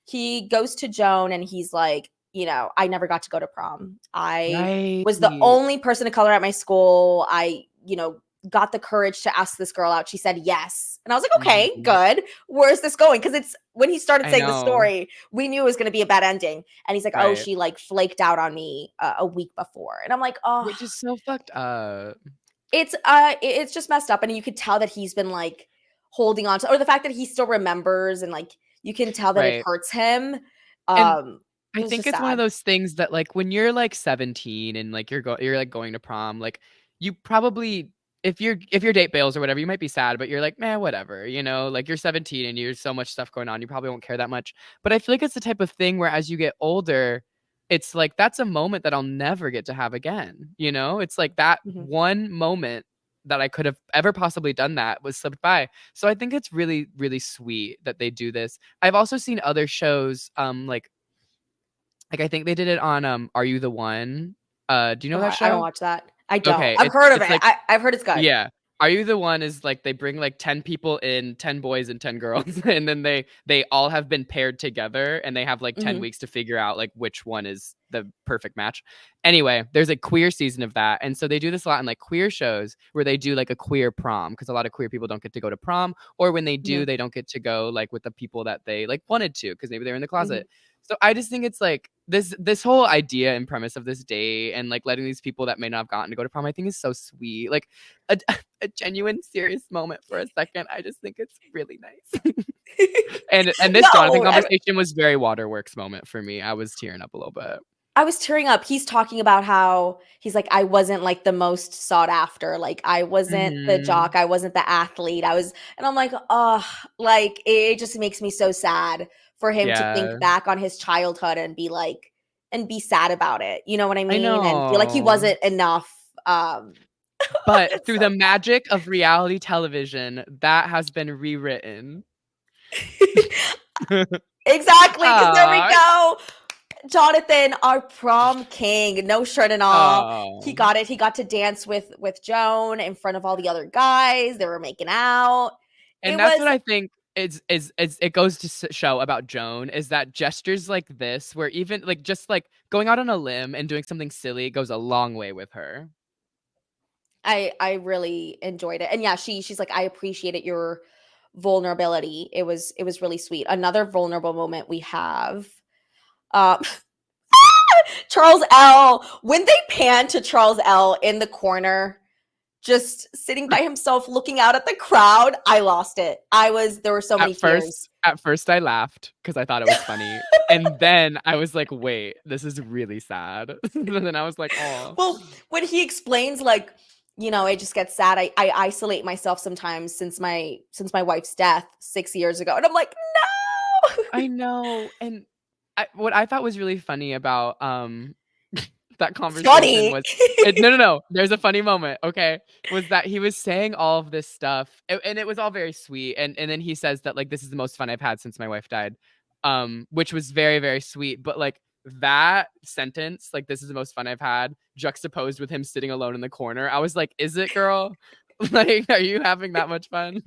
He goes to Joan and he's like, you know, I never got to go to prom. I was the only person of color at my school. I, you know, got the courage to ask this girl out. She said yes. And I was like, okay, good. Where's this going? Because it's when he started saying the story, we knew it was going to be a bad ending. And he's like, oh, she like flaked out on me a week before. And I'm like, oh, which is so fucked up. It's just messed up. And you could tell that he's been like holding on to, or the fact that he still remembers and like you can tell that it hurts him. I think it's one of those things that like when you're like 17 and like you're like going to prom, like you probably if your date bails or whatever, you might be sad, but you're like, man, whatever, you know, like you're 17 and there's so much stuff going on, you probably won't care that much. But I feel like it's the type of thing where as you get older, it's like that's a moment that I'll never get to have again. You know, it's like that one moment that I could have ever possibly done that was slipped by. So I think it's really, really sweet that they do this. I've also seen other shows, like I think they did it on Are You the One? Do you know that show? I don't watch that. I don't. Okay, I've heard of it. Like, I've heard it's good. Yeah. Are You the One is like they bring like 10 people in, 10 boys and 10 girls, and then they all have been paired together and they have like 10 weeks to figure out like which one is the perfect match. Anyway, there's a queer season of that. And so they do this a lot in like queer shows where they do like a queer prom because a lot of queer people don't get to go to prom, or when they do, they don't get to go like with the people that they like wanted to because maybe they're in the closet. So I just think it's like this whole idea and premise of this day and like letting these people that may not have gotten to go to prom, I think is so sweet. Like a genuine serious moment for a second. I just think it's really nice. and this Jonathan conversation was very waterworks moment for me. I was tearing up a little bit. I was tearing up. He's talking about how he's like, I wasn't like the most sought after. Like I wasn't the jock. I wasn't the athlete. And I'm like, oh, like it just makes me so sad for him to think back on his childhood and be like, and be sad about it. You know what I mean? And feel like he wasn't enough. But through the magic of reality television, that has been rewritten. Exactly. There we go. Jonathan, our prom king, no shirt and all. He got it. He got to dance with Joan in front of all the other guys. They were making out. And that's what I think is it goes to show about Joan is that gestures like this, where even like just like going out on a limb and doing something silly goes a long way with her. I really enjoyed it. And yeah, she's like, I appreciated your vulnerability. It was really sweet. Another vulnerable moment we have. Charles L. When they pan to Charles L. in the corner, just sitting by himself, looking out at the crowd, I lost it. There were so many tears. At first, I laughed because I thought it was funny, and then I was like, "Wait, this is really sad." And then I was like, "Oh." Well, when he explains, like, you know, it just gets sad. I isolate myself sometimes since my wife's death 6 years ago, and I'm like, no. I know, and what I thought was really funny about that conversation was no. There's a funny moment. Okay, was that he was saying all of this stuff, and it was all very sweet. And then he says that like this is the most fun I've had since my wife died, which was very, very sweet. But like that sentence, like this is the most fun I've had, juxtaposed with him sitting alone in the corner, I was like, is it, girl? Like, are you having that much fun?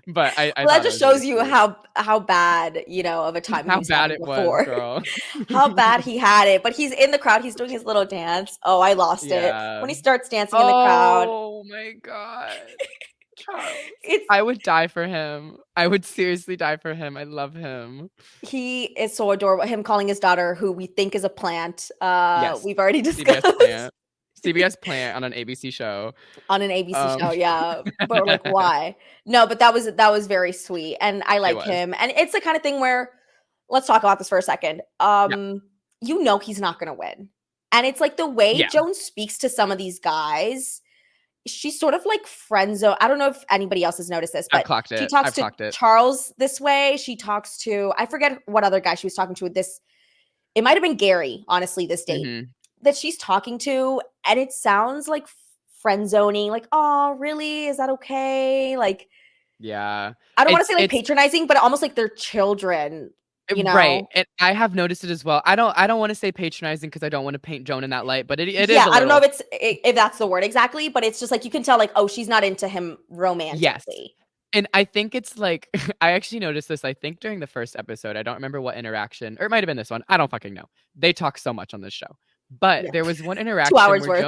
But that just shows you how bad, you know, of a time how bad it was, girl. How bad he had it. But he's in the crowd. He's doing his little dance. Oh, I lost it when he starts dancing in the crowd. Oh my god, Charles! I would die for him. I would seriously die for him. I love him. He is so adorable. Him calling his daughter, who we think is a plant. Yes. We've already discussed. CBS plant on an ABC show. On an ABC show, yeah. But like, why? No, but that was very sweet. And I like him. And it's the kind of thing where, let's talk about this for a second. You know he's not gonna win. And it's like the way Joan speaks to some of these guys, she's sort of like friend zone. I don't know if anybody else has noticed this, but she talks to Charles this way. She talks to, I forget what other guy she was talking to with this. It might have been Gary, honestly, this date. That she's talking to, and it sounds like friend zoning, like, oh, really? Is that okay? Like, yeah. I don't want to say like patronizing, but almost like they're children. you Right. know? And I have noticed it as well. I don't want to say patronizing because I don't want to paint Joan in that light, but it is Yeah, a I don't know little. if that's the word exactly, but it's just like you can tell like, oh, she's not into him Yes. romantically. And I think it's like I actually noticed this, I think during the first episode. I don't remember what interaction, or it might have been this one. I don't fucking know. They talk so much on this show. But Yeah. there was one 2 interaction hours where worth.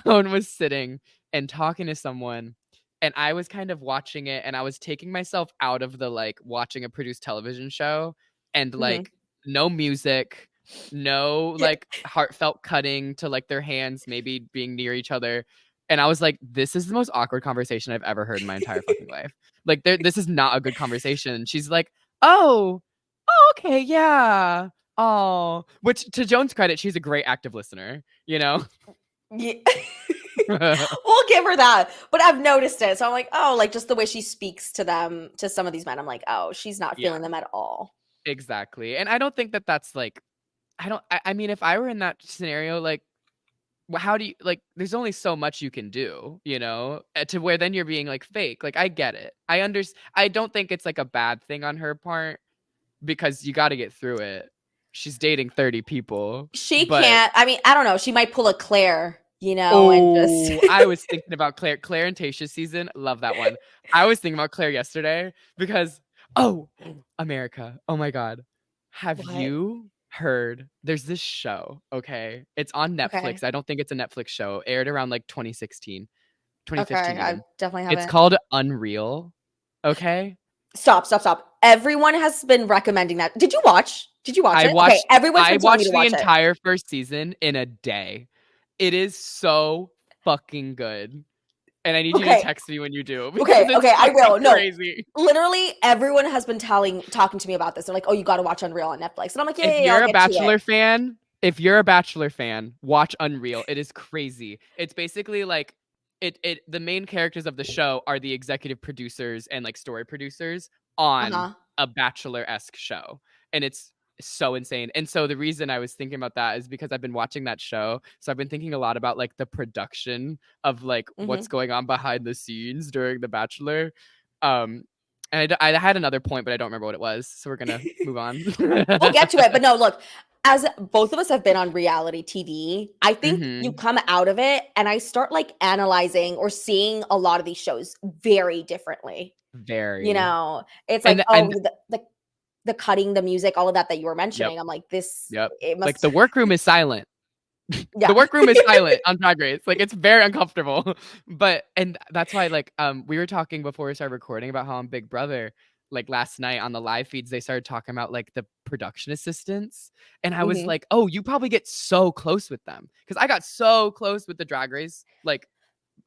Joan was sitting and talking to someone, and I was kind of watching it, and I was taking myself out of the like watching a produced television show, and Mhm. like no music, no like heartfelt cutting to like their hands maybe being near each other. And I was like, this is the most awkward conversation I've ever heard in my entire fucking life. Like, this is not a good conversation. And she's like, oh, okay, yeah. Oh, which to Joan's credit, she's a great active listener, you know? Yeah. We'll give her that. But I've noticed it. So I'm like, oh, like just the way she speaks to them, to some of these men, I'm like, oh, she's not Yeah, feeling them at all. exactly. And I don't think that that's like, I mean, if I were in that scenario, like, how do you like there's only so much you can do, you know, to where then you're being like fake. Like I get it. I don't think it's like a bad thing on her part because you got to get through it. She's dating 30 people, She but can't, I mean, I don't know. She might pull a Claire, and just oh, I was thinking about Claire and Tayshia's season. Love that one. I was thinking about Claire yesterday because America. Oh my god. Have what? you heard there's this show, okay? It's on Okay. Netflix. I don't think it's a Netflix show. Aired around like 2016, Okay. 2015 I even. definitely It's haven't. called Unreal. Okay? Stop. Everyone has been recommending that. Did you watch? Did you watch I it? Okay, watched everyone's I been telling me watched to the watch it. entire first season in a day. It is so fucking good. And I need you to Okay. text me when you do because Okay, it's I fucking will. No, crazy. literally everyone has been talking to me about this. They're like, "Oh, you got to watch Unreal on Netflix," and I'm like, "Yeah, If yeah, I'll you're a get to it." Bachelor fan, watch Unreal. It is crazy. It's basically like the main characters of the show are the executive producers and like story producers Uh on huh. a Bachelor-esque show. And it's so insane. And so the reason I was thinking about that is because I've been watching that show. So I've been thinking a lot about like the production of like what's Hmm. going on behind the scenes during The Bachelor. Um, and I had another point, but I don't remember what it was. So we're gonna move on. We'll get to it, but no, look. As both of us have been on reality TV, I think you Mhm. come out of it and I start like analyzing or seeing a lot of these shows very differently. Very. It's like, And oh, and the cutting, the music, all of that you were yep, mentioning. I'm like, this, yep. it Like must, the workroom is silent. The yeah. workroom is silent on Drag Race. Like it's very uncomfortable. But and that's why like we were talking before we started recording about how on Big Brother, like last night on the live feeds, they started talking about like the production assistants. And I was Hmm. like, oh, you probably get so close with them. Because I got so close with the Drag Race, like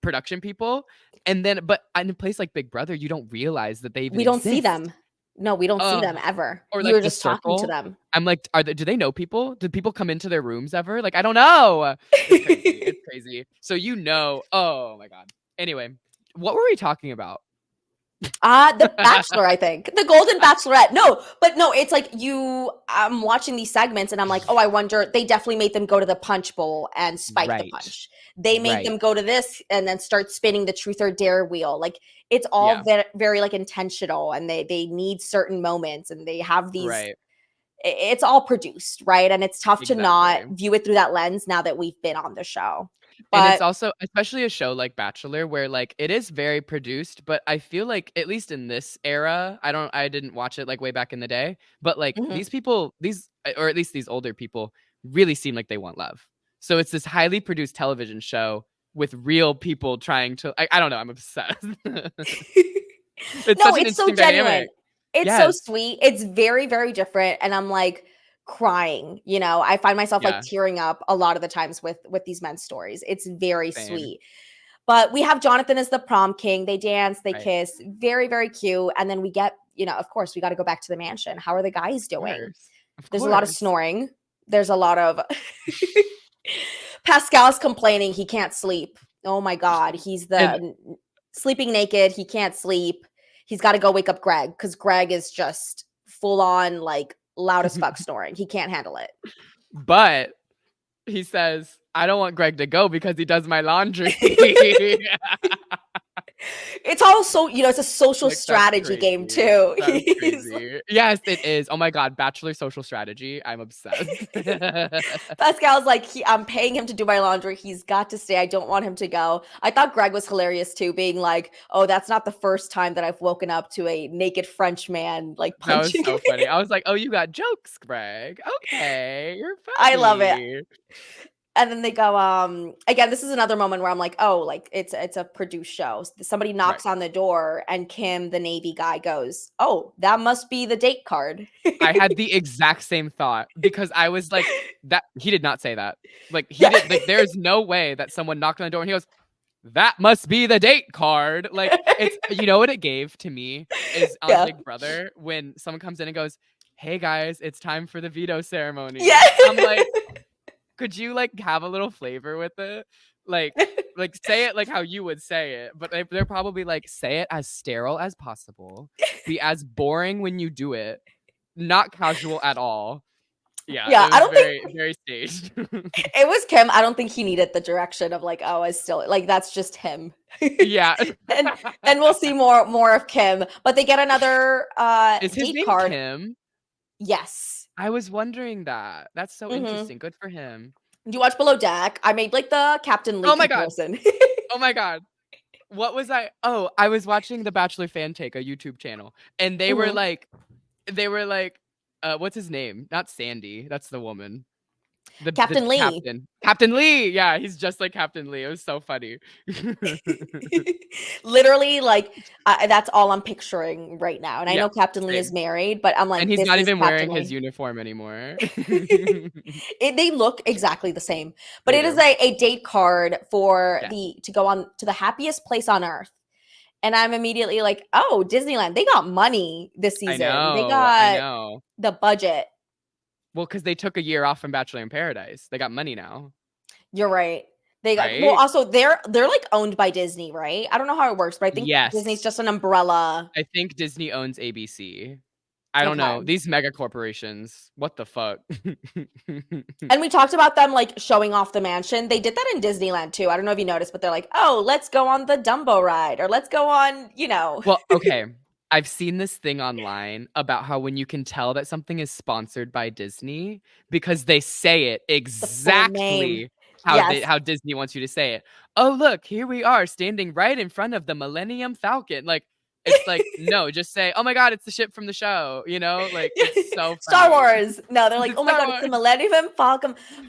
production people. And then but in a place like Big Brother, you don't realize that they even We don't see exist. them. No, we don't see Oh, them ever. or like You're the just talking to circle. them. I'm like, do they know people? Do people come into their rooms ever? Like, I don't know. It's crazy. It's crazy. So oh my god. Anyway, what were we talking about? The Bachelor, I think. The Golden Bachelorette. No, but no, it's like I'm watching these segments and I'm like, oh, I wonder, they definitely made them go to the punch bowl and spike the Right. punch. They made Right. them go to this and then start spinning the truth or dare wheel. Like it's all Yeah. very, very like intentional and they need certain moments and they have these, Right. it's all produced, right? And it's tough to not Exactly. view it through that lens now that we've been on the show. And it's But also especially a show like Bachelor where like it is very produced, but I feel like at least in this era, I didn't watch it like way back in the day, but like mhm. these people, these or at least these older people really seem like they want love. So it's this highly produced television show with real people trying to I don't know, I'm obsessed. It's No, such an it's so interesting genuine. dynamic. It's so Yes. sweet. It's very, very different, and I'm, like, crying, I find myself, like, Yeah. tearing up a lot of the times with these men's stories. It's very Same. sweet. But we have Jonathan as the prom king. They dance, they Right. kiss, very, very cute, and then we get of course, we gotta go back to the mansion. How are the guys Of doing? course. Of There's a lot of course. snoring. There's a lot of Pascal's complaining he can't sleep. Oh my god, he's And sleeping naked, he can't sleep. He's got to go wake up Greg because Greg is just full on like loud as fuck snoring. He can't handle it. but he says, I don't want Greg to go because he does my laundry. It's also, it's a social Like, that's strategy game crazy. too. That is crazy. Yes, it is. Oh my god, Bachelor social strategy. I'm obsessed. Pascal's like, I'm paying him to do my laundry. He's got to stay. I don't want him to go. I thought Greg was hilarious too, being like, oh, that's not the first time that I've woken up to a naked French man like That was punching so me. funny. I was like, "Oh, you got jokes, Greg. Okay, you're I love it. funny." And then they go, again, this is another moment where I'm like, oh, like it's a produced show. Somebody Right. knocks on the door and Kim, the Navy guy, goes, oh, that must be the date card. I had the exact same thought because I was like, "That he did not say that." Like, he Yeah. did like, there's no way that someone knocked on the door and he goes, "That must be the date card." Like, it's you know what it gave to me is on Yeah. Big Brother when someone comes in and goes, "Hey guys, it's time for the veto ceremony." Yeah. I'm like, could you like have a little flavor with it? Like say it like how you would say it, but they're probably like, say it as sterile as possible, be as boring when you do it, not casual at all. Yeah, Yeah. it I was don't think very, very staged. it was Kim. I don't think he needed the direction of like, oh, I still like that's just him. Yeah. and and we'll see more of Kim. But they get another Is his date name card. Kim? Yes. I was wondering that. That's so Mm-hmm. interesting. Good for him. Do you watch Below Deck? I made like the Captain Lee Oh my god. comparison. Oh my god. What was I? Oh, I was watching the Bachelor Fan Take, a YouTube channel, and Mhm. they were like, what's his name? Not Sandy. That's the woman. The Captain Lee. Captain Lee. Yeah, he's just like Captain Lee. It was so funny. Literally, like that's all I'm picturing right now. And I Yeah, know Captain Lee is same. married, but I'm And like, he's this not is even Captain wearing his Lee. uniform anymore. They look exactly the same, but They it is do. a date card for Yeah. the to go on to the happiest place on earth. And I'm immediately like, oh, Disneyland. They got money this I season. They know. I got know. the budget. Well, because they took a year off from Bachelor in Paradise. They got money now, You're right. They got well. right? Also, they're like owned by Disney, right? I don't know how it works, but I think Disney's Yes. just an umbrella. I think Disney owns ABC. I don't Okay. know. These mega corporations. What the fuck? And we talked about them like showing off the mansion. They did that in Disneyland too. I don't know if you noticed, but they're like, oh, let's go on the Dumbo ride or let's go on, Well, okay. I've seen this thing online about how when you can tell that something is sponsored by Disney because they say it the full name. exactly Yes. how Disney wants you to say it. Oh, look, here we are standing right in front of the Millennium Falcon. Like, it's like, no, just say, oh my god, it's the ship from the show, Like, it's so Star funny. Wars. No, they're like, It's oh my Star god, it's the Wars.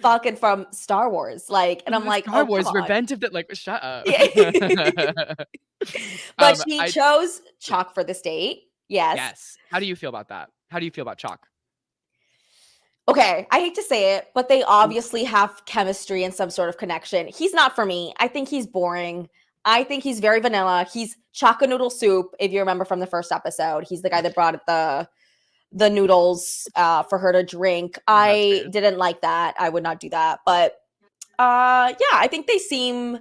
Falcon from Star Wars. Like, and I'm The like, Star oh, come Wars on. Revenge of the like, shut up. Yeah. But she I chose yeah. Chock for this date. Yes. Yes. How do you feel about that? How do you feel about Chock? Okay, I hate to say it, but they obviously have chemistry and some sort of connection. He's not for me. I think he's boring. I think he's very vanilla. He's chocolate noodle soup, if you remember from the first episode. He's the guy that brought the noodles for her to drink. That's I fair. didn't like that. I would not do that. But yeah, I think they seem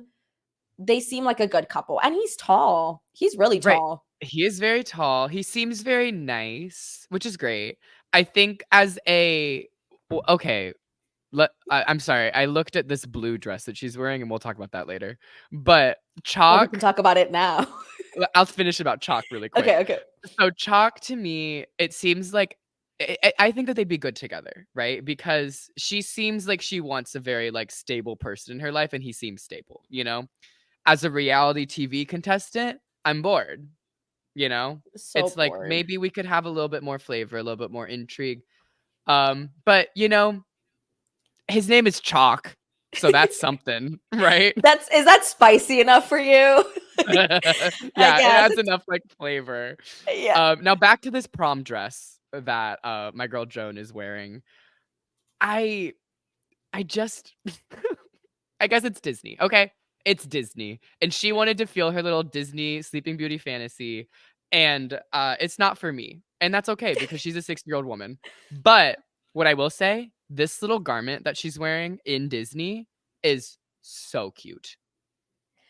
like a good couple. And he's tall. He's really Right. tall. He is very tall. He seems very nice, which is great. I think as a okay, I'm sorry. I looked at this blue dress that she's wearing, and we'll talk about that later. But Well, we can Chock, talk about it now. I'll finish about Chock really quick. Okay. So Chock, to me, it seems like I think that they'd be good together, right? Because she seems like she wants a very like stable person in her life, and he seems stable. As a reality TV contestant, I'm bored. So It's like bored. maybe we could have a little bit more flavor, a little bit more intrigue. But his name is Chock, so that's something, right? Is that spicy enough for you? Yeah, I it guess. adds enough like flavor. Yeah. Now back to this prom dress that my girl Joan is wearing. I just I guess it's Disney. Okay. It's Disney. And she wanted to feel her little Disney Sleeping Beauty fantasy. And it's not for me. And that's okay because she's a 6-year-old woman. But what I will say, this little garment that she's wearing in Disney is so cute.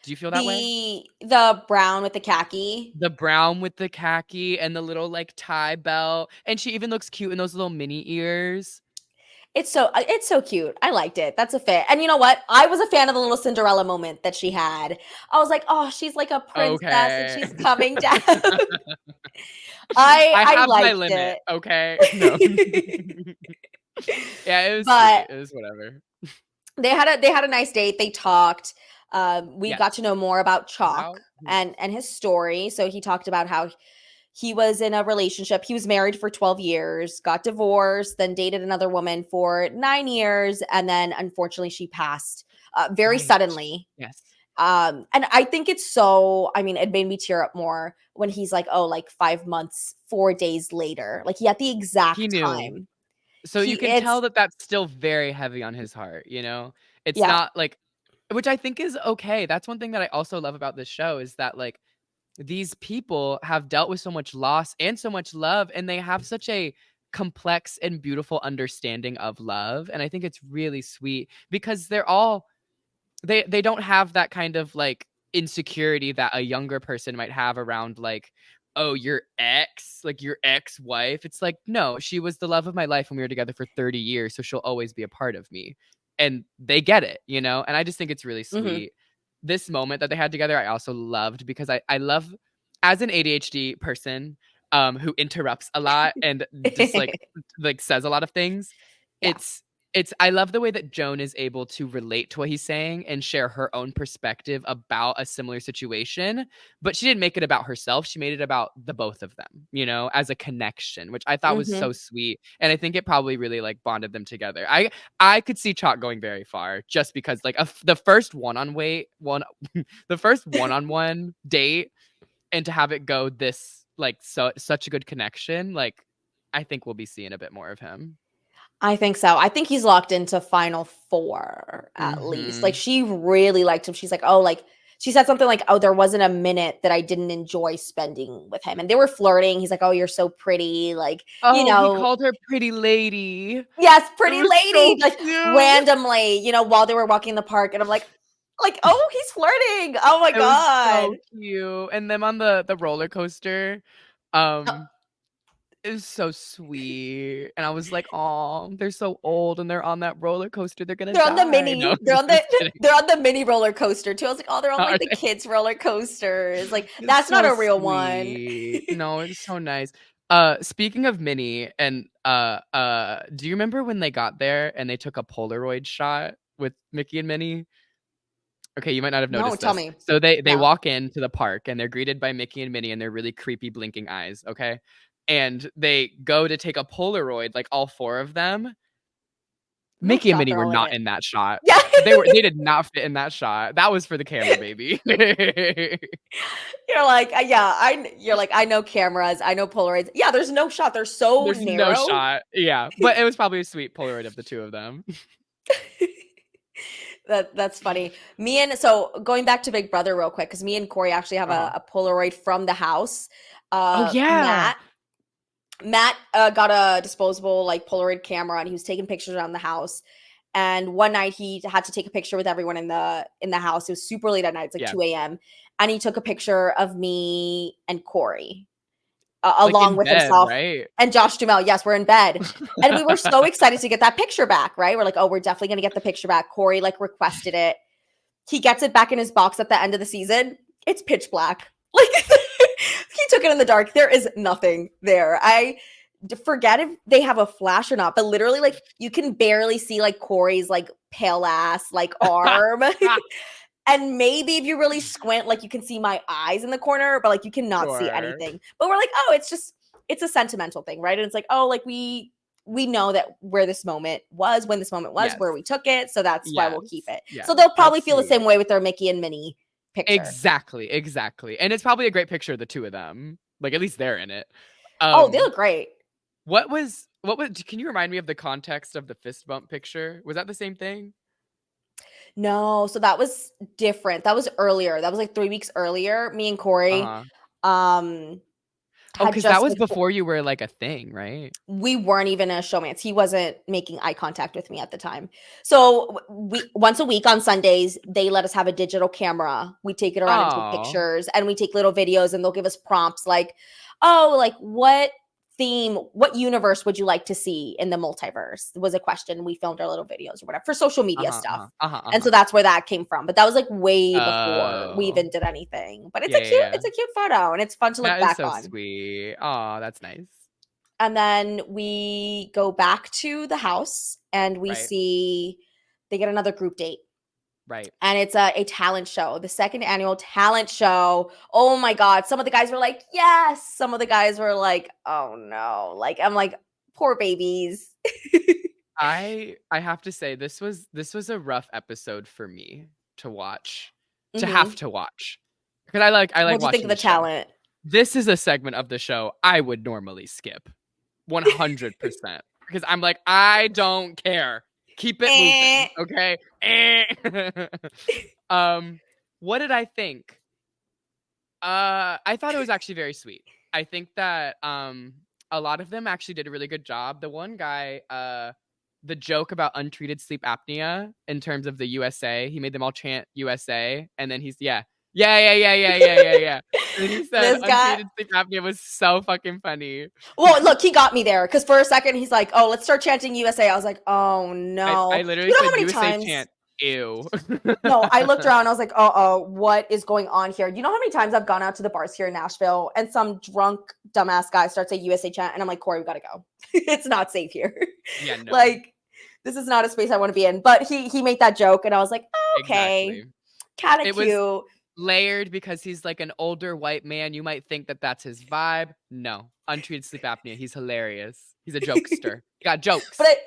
Do you feel that way? The brown with the khaki. The brown with the khaki and the little like tie belt. And she even looks cute in those little mini ears. It's so cute. I liked it. That's a fit. And you know what? I was a fan of the little Cinderella moment that she had. I was like, oh, she's like a princess and Okay. she's coming down. I I have my liked limit, it. okay? No. Yeah, it was But sweet. It was whatever. they had a nice date. They talked. We got to Yes. know more about Chock About who? and his story. So he talked about how he was in a relationship. He was married for 12 years, got divorced, then dated another woman for 9 years, and then unfortunately she passed very Right. suddenly. Yes. And I think it's so, I mean, it made me tear up more when he's like, oh, like 5 months, 4 days later. Like he had the He exact knew. time. So you can It's, tell that that's still very heavy on his heart, you know? It's yeah. not like, which I think is okay. That's one thing that I also love about this show is that, like, these people have dealt with so much loss and so much love, and they have such a complex and beautiful understanding of love. And I think it's really sweet because they're all they don't have that kind of like insecurity that a younger person might have around, like, oh, your ex, like your ex-wife. It's like, no, she was the love of my life and we were together for 30 years, so she'll always be a part of me. And they get it, you know? And I just think it's really Mhm. sweet. This moment that they had together, I also loved because I love, as an ADHD person, who interrupts a lot and just like says a lot of things. Yeah. It's I love the way that Joan is able to relate to what he's saying and share her own perspective about a similar situation, but she didn't make it about herself. She made it about the both of them, you know, as a connection, which I thought was Mhm. so sweet. And I think it probably really like bonded them together. I could see Chalk going very far just because like the first one the first one-on-one date, and to have it go this like such a good connection, like I think we'll be seeing a bit more of him. I think so. I think he's locked into final 4 at least. Like Mhm. she really liked him. She's like, "Oh, like she said something like, "Oh, there wasn't a minute that I didn't enjoy spending with him." And they were flirting. He's like, "Oh, you're so pretty." Like, Oh, he called her pretty lady. yes, It pretty was so lady. Like cute. randomly, while they were walking in the park and I'm like, "Oh, he's flirting." Oh my It was god. so cute. And them on the roller coaster, Uh, um, it was so sweet. And I was like, "Aw, they're so old and they're on that roller coaster. They're gonna They're on the die." mini. No, They're on the just kidding. they're on the mini roller coaster too. I was like, "Oh, they're on like Are the they? kids roller coasters." Like It's that's not so a real one. sweet. No, it's so nice. Speaking of Minnie and do you remember when they got there and they took a Polaroid shot with Mickey and Minnie? Okay, you might not have No, noticed tell this. me. So they Yeah. walk into the park and they're greeted by Mickey and Minnie and their really creepy blinking eyes, okay? And they go to take a Polaroid, like all four of them. No Mickey and shot, Minnie they're were all in not it. in that shot. Yeah. They did not fit in that shot. That was for the camera, baby. You're like, yeah, you're like, I know cameras, I know Polaroids. Yeah, there's no shot. They're so There's no narrow. shot. Yeah, but it was probably a sweet Polaroid of the two of them. That's funny. So going back to Big Brother real quick, because me and Corey actually have Uh-huh. a Polaroid from the house. Oh, yeah. Matt got a disposable like Polaroid camera and he was taking pictures around the house. And one night he had to take a picture with everyone in the house. It was super late at night. It's like Yeah. 2 a.m. And he took a picture of me and Corey Like, along in with bed, himself right? and Josh Duhamel. Yes, we're in bed. And we were so excited to get that picture back, right? We're like, oh, we're definitely going to get the picture back. Corey like requested it. He gets it back in his box at the end of the season. It's pitch black. Like he took it in the dark. There is nothing there. I forget if they have a flash or not, but literally like you can barely see like Corey's like pale ass like arm. And maybe if you really squint, like you can see my eyes in the corner, but like you cannot see Sure. anything. But we're like, oh, it's a sentimental thing, right? And it's like, oh, like we know that where this moment was, when this moment was, Yes. where we took it. So that's why we'll keep Yes. it. Yes. So they'll probably That's feel the sweet. same way with their Mickey and Minnie picture. Exactly, exactly. And it's probably a great picture of the two of them. Like, at least they're in it. Oh, they Um, look great. what was can you remind me of the context of the fist bump picture? Was that the same thing? No, so that was different. That was earlier. That was like 3 weeks earlier. Me and Corey Uh-huh. um Oh, had because that just was before before you were, like, a thing, right? we weren't even a showmance. He wasn't making eye contact with me at the time. So we once a week on Sundays, they let us have a digital camera. We take it around and take Oh, pictures and we take little videos and they'll give us prompts like, oh, like what theme, what universe would you like to see in the multiverse? Was a question. We filmed our little videos or whatever for social media stuff. And so that's where that came from. But that was like way before we even did anything. But it's it's a cute photo and it's fun to look back on. That is so sweet. Oh, that's nice. And then we go back to the house and we see they get another group date. Right. And it's a talent show, the second annual talent show. Oh my God. Some of the guys were like, yes. Some of the guys were like, oh no. Like, I'm like, poor babies. I have to say this was a rough episode for me to watch, to have to watch. Because I like what do you watching think of the talent? This is a segment of the show I would normally skip 100% because I'm like, I don't care. Keep it moving, okay? What did I think? I thought it was actually very sweet. I think that a lot of them actually did a really good job. The one guy, the joke about untreated sleep apnea in terms of the USA, he made them all chant USA, and then he's yeah. And he said untreated sleep apnea was so fucking funny. Well, look, he got me there because for a second he's like, "Oh, let's start chanting USA." I was like, "Oh no!" I literally said USA chant. Ew. No, I looked around. I was like, "Oh, what is going on here?" You know how many times I've gone out to the bars here in Nashville and some drunk dumbass guy starts a USA chant, and I'm like, "Corey, we gotta go. It's not safe here." Yeah, no. Like, this is not a space I want to be in. But he made that joke, and I was like, "Okay, kind of cute." Was layered because he's like an older white man. You might think that that's his vibe. No, untreated sleep apnea. He's hilarious. He's a jokester. He got jokes. But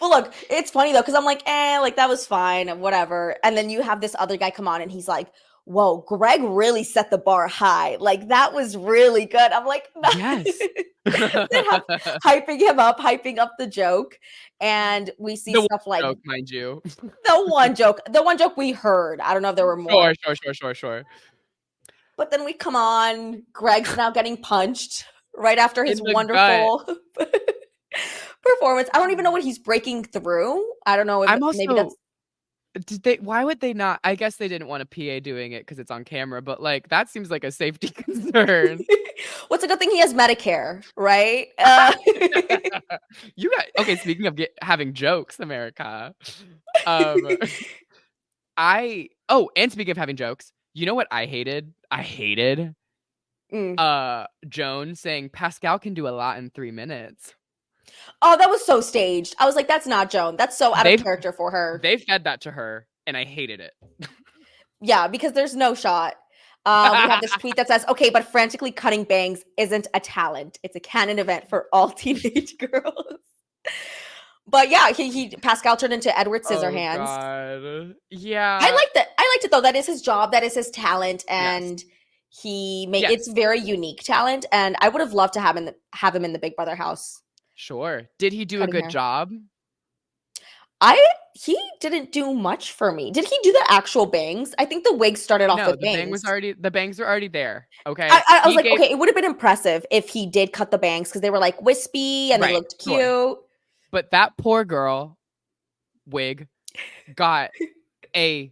look, it's funny though because I'm like, like that was fine, whatever. And then you have this other guy come on, and he's like, "Whoa, Greg really set the bar high. Like that was really good." I'm like, no. Yes. hyping him up, hyping up the joke, and we see stuff like, joke, mind you, the one joke we heard. I don't know if there were more. Sure. But then we come on. Greg's now getting punched right after his wonderful performance. I don't even know what he's breaking through. I don't know if maybe that's. Why would they not? I guess they didn't want a PA doing it because it's on camera, but like that seems like a safety concern. What's a good thing he has Medicare, right? You got okay. Speaking of having jokes, America. And speaking of having jokes, you know what I hated? I hated Joan saying Pascal can do a lot in 3 minutes. Oh, that was so staged. I was like, that's not Joan. That's so out of character for her. They fed that to her, and I hated it. Yeah, because there's no shot. We have this tweet that says, "Okay, but frantically cutting bangs isn't a talent. It's a canon event for all teenage girls." But yeah, Pascal turned into Edward Scissorhands. Oh, God. Yeah, I liked it though. That is his job. That is his talent, and he made it's very unique talent. And I would have loved to have him in the Big Brother house. Sure. Did he do a good job? He didn't do much for me. Did he do the actual bangs? I think the wig started off with bangs. The bangs were already there. Okay. I was like, okay, it would have been impressive if he did cut the bangs because they were like wispy and they looked cute. Sure. But that poor girl wig got a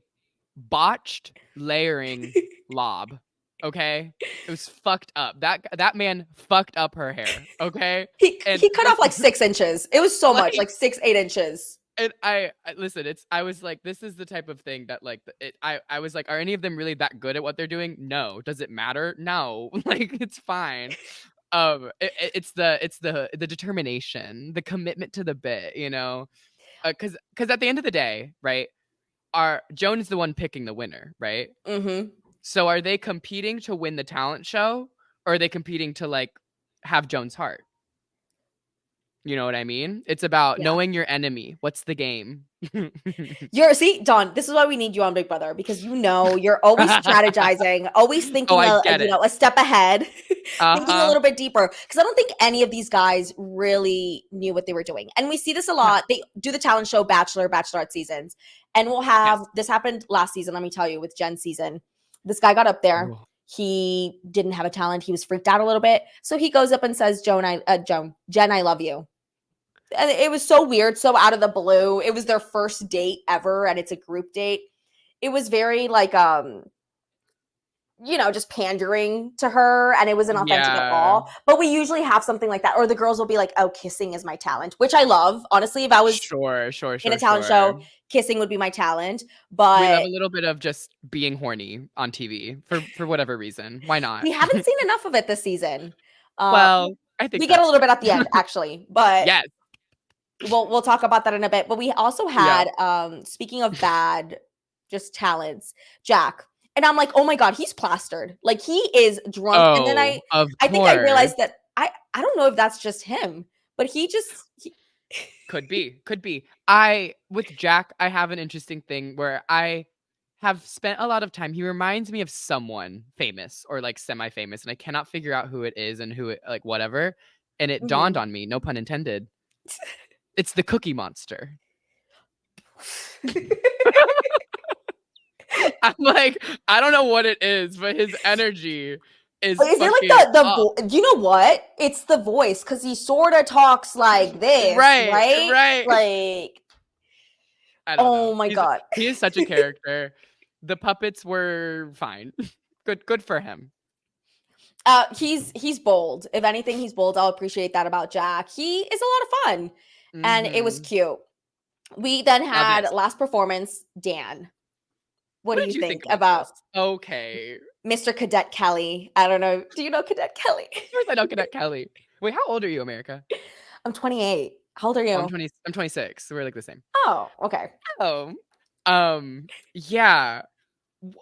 botched layering lob. Okay, it was fucked up. That man fucked up her hair. Okay, he cut off like 6 inches. It was so much, like 6-8 inches. And I listen. I was like, this is the type of thing that like I was like, are any of them really that good at what they're doing? No. Does it matter? No. Like it's fine. It's the determination, the commitment to the bit. You know, because at the end of the day, right? Joan is the one picking the winner, right? Mm-hmm. So are they competing to win the talent show, or are they competing to like have Joan's heart? You know what I mean? It's about knowing your enemy. What's the game? See, Dawn, this is why we need you on Big Brother, because you're always strategizing, always thinking a step ahead, thinking a little bit deeper. Because I don't think any of these guys really knew what they were doing. And we see this a lot. They do the talent show, Bachelor, Bachelorette seasons. And we'll have, this happened last season, let me tell you, with Jen's season. This guy got up there. Ooh. He didn't have a talent. He was freaked out a little bit. So he goes up and says, Jen, I love you. And it was so weird, so out of the blue. It was their first date ever, and it's a group date. It was very like just pandering to her, and it wasn't authentic at Yeah. all. But we usually have something like that, or the girls will be like, oh, kissing is my talent, which I love. Honestly, if I was Sure. in a talent show, kissing would be my talent. We love But a little bit of just being horny on TV for whatever reason. Why not? we haven't seen enough of it this season. Well, I think we get a that's little true. bit at the end, actually, but Yes. we'll talk about that in a bit. But we also had, speaking of bad, just talents, Jack. And I'm like, oh my God, he's plastered. Like, he is drunk. And then Of I think I course. realized that I don't know if that's just him, but he Could be. With Jack, I have an interesting thing where I have spent a lot of time. He reminds me of someone famous or like semi-famous, and I cannot figure out who it is and who it, like, whatever. And it dawned on me, no pun intended. It's the Cookie Monster. I'm like, I don't know what it is, but his energy is it like the you know what? It's the voice, because he sort of talks like this, right? Like, I don't know. My God. He is such a character. The puppets were fine. Good for him. He's bold. If anything, he's bold. I'll appreciate that about Jack. He is a lot of fun, and it was cute. We then had last performance, Dan. What do you think about Okay, Mr. Cadet Kelly? I don't know. Do you know Cadet Kelly? Of course I know Cadet Kelly. Wait, how old are you, America? I'm 28. How old are you? I'm 26. So we're like the same. Oh, okay. Oh, yeah.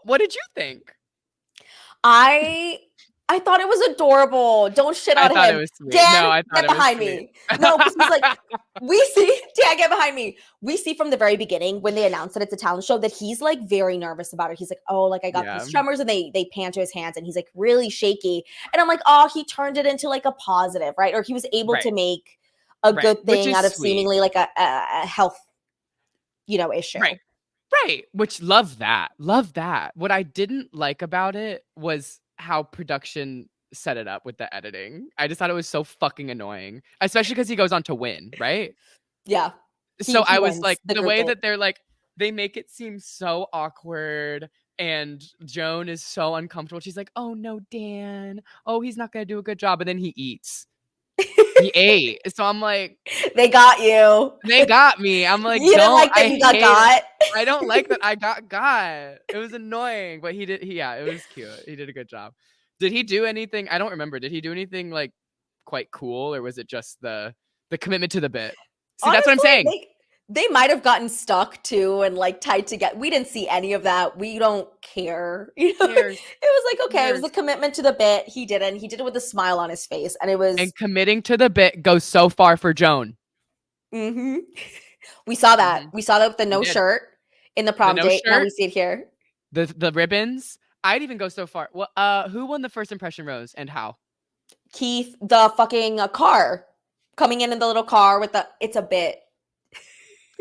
What did you think? I thought it was adorable. Don't shit on him. I thought it was sweet. Dan, no, I thought get behind me. No, because he's like, Dan, get behind me. We see from the very beginning when they announced that it's a talent show that he's like very nervous about it. He's like, oh, like I got these tremors, and they pan to his hands, and he's like really shaky. And I'm like, oh, he turned it into like a positive, right? Or he was able to make a good thing out of seemingly like a health, issue. Right. Which love that. What I didn't like about it was how production set it up with the editing. I just thought it was so fucking annoying, especially because he goes on to win, right? Yeah. So I was like, the way that they're like, they make it seem so awkward, and Joan is so uncomfortable. She's like, oh no, Dan. Oh, he's not gonna do a good job. And then he eats. He ate. So I'm like, they got you. They got me. I'm like, you didn't like that you got got. I don't like that I got. It was annoying, but it was cute. He did a good job. Did he do anything? I don't remember. Did he do anything like quite cool, or was it just the commitment to the bit? See, honestly, that's what I'm saying. They might have gotten stuck too and like tied together. We didn't see any of that. We don't care. It was like, okay, it was a commitment to the bit. He didn't. He did it with a smile on his face, and it was. And committing to the bit goes so far for Joan. Mm-hmm. We saw that. We saw that with the no shirt in the prom date. Now we see it here. The ribbons. I'd even go so far. Well, who won the first impression rose and how? Keith, the fucking car coming in the little car with it's a bit.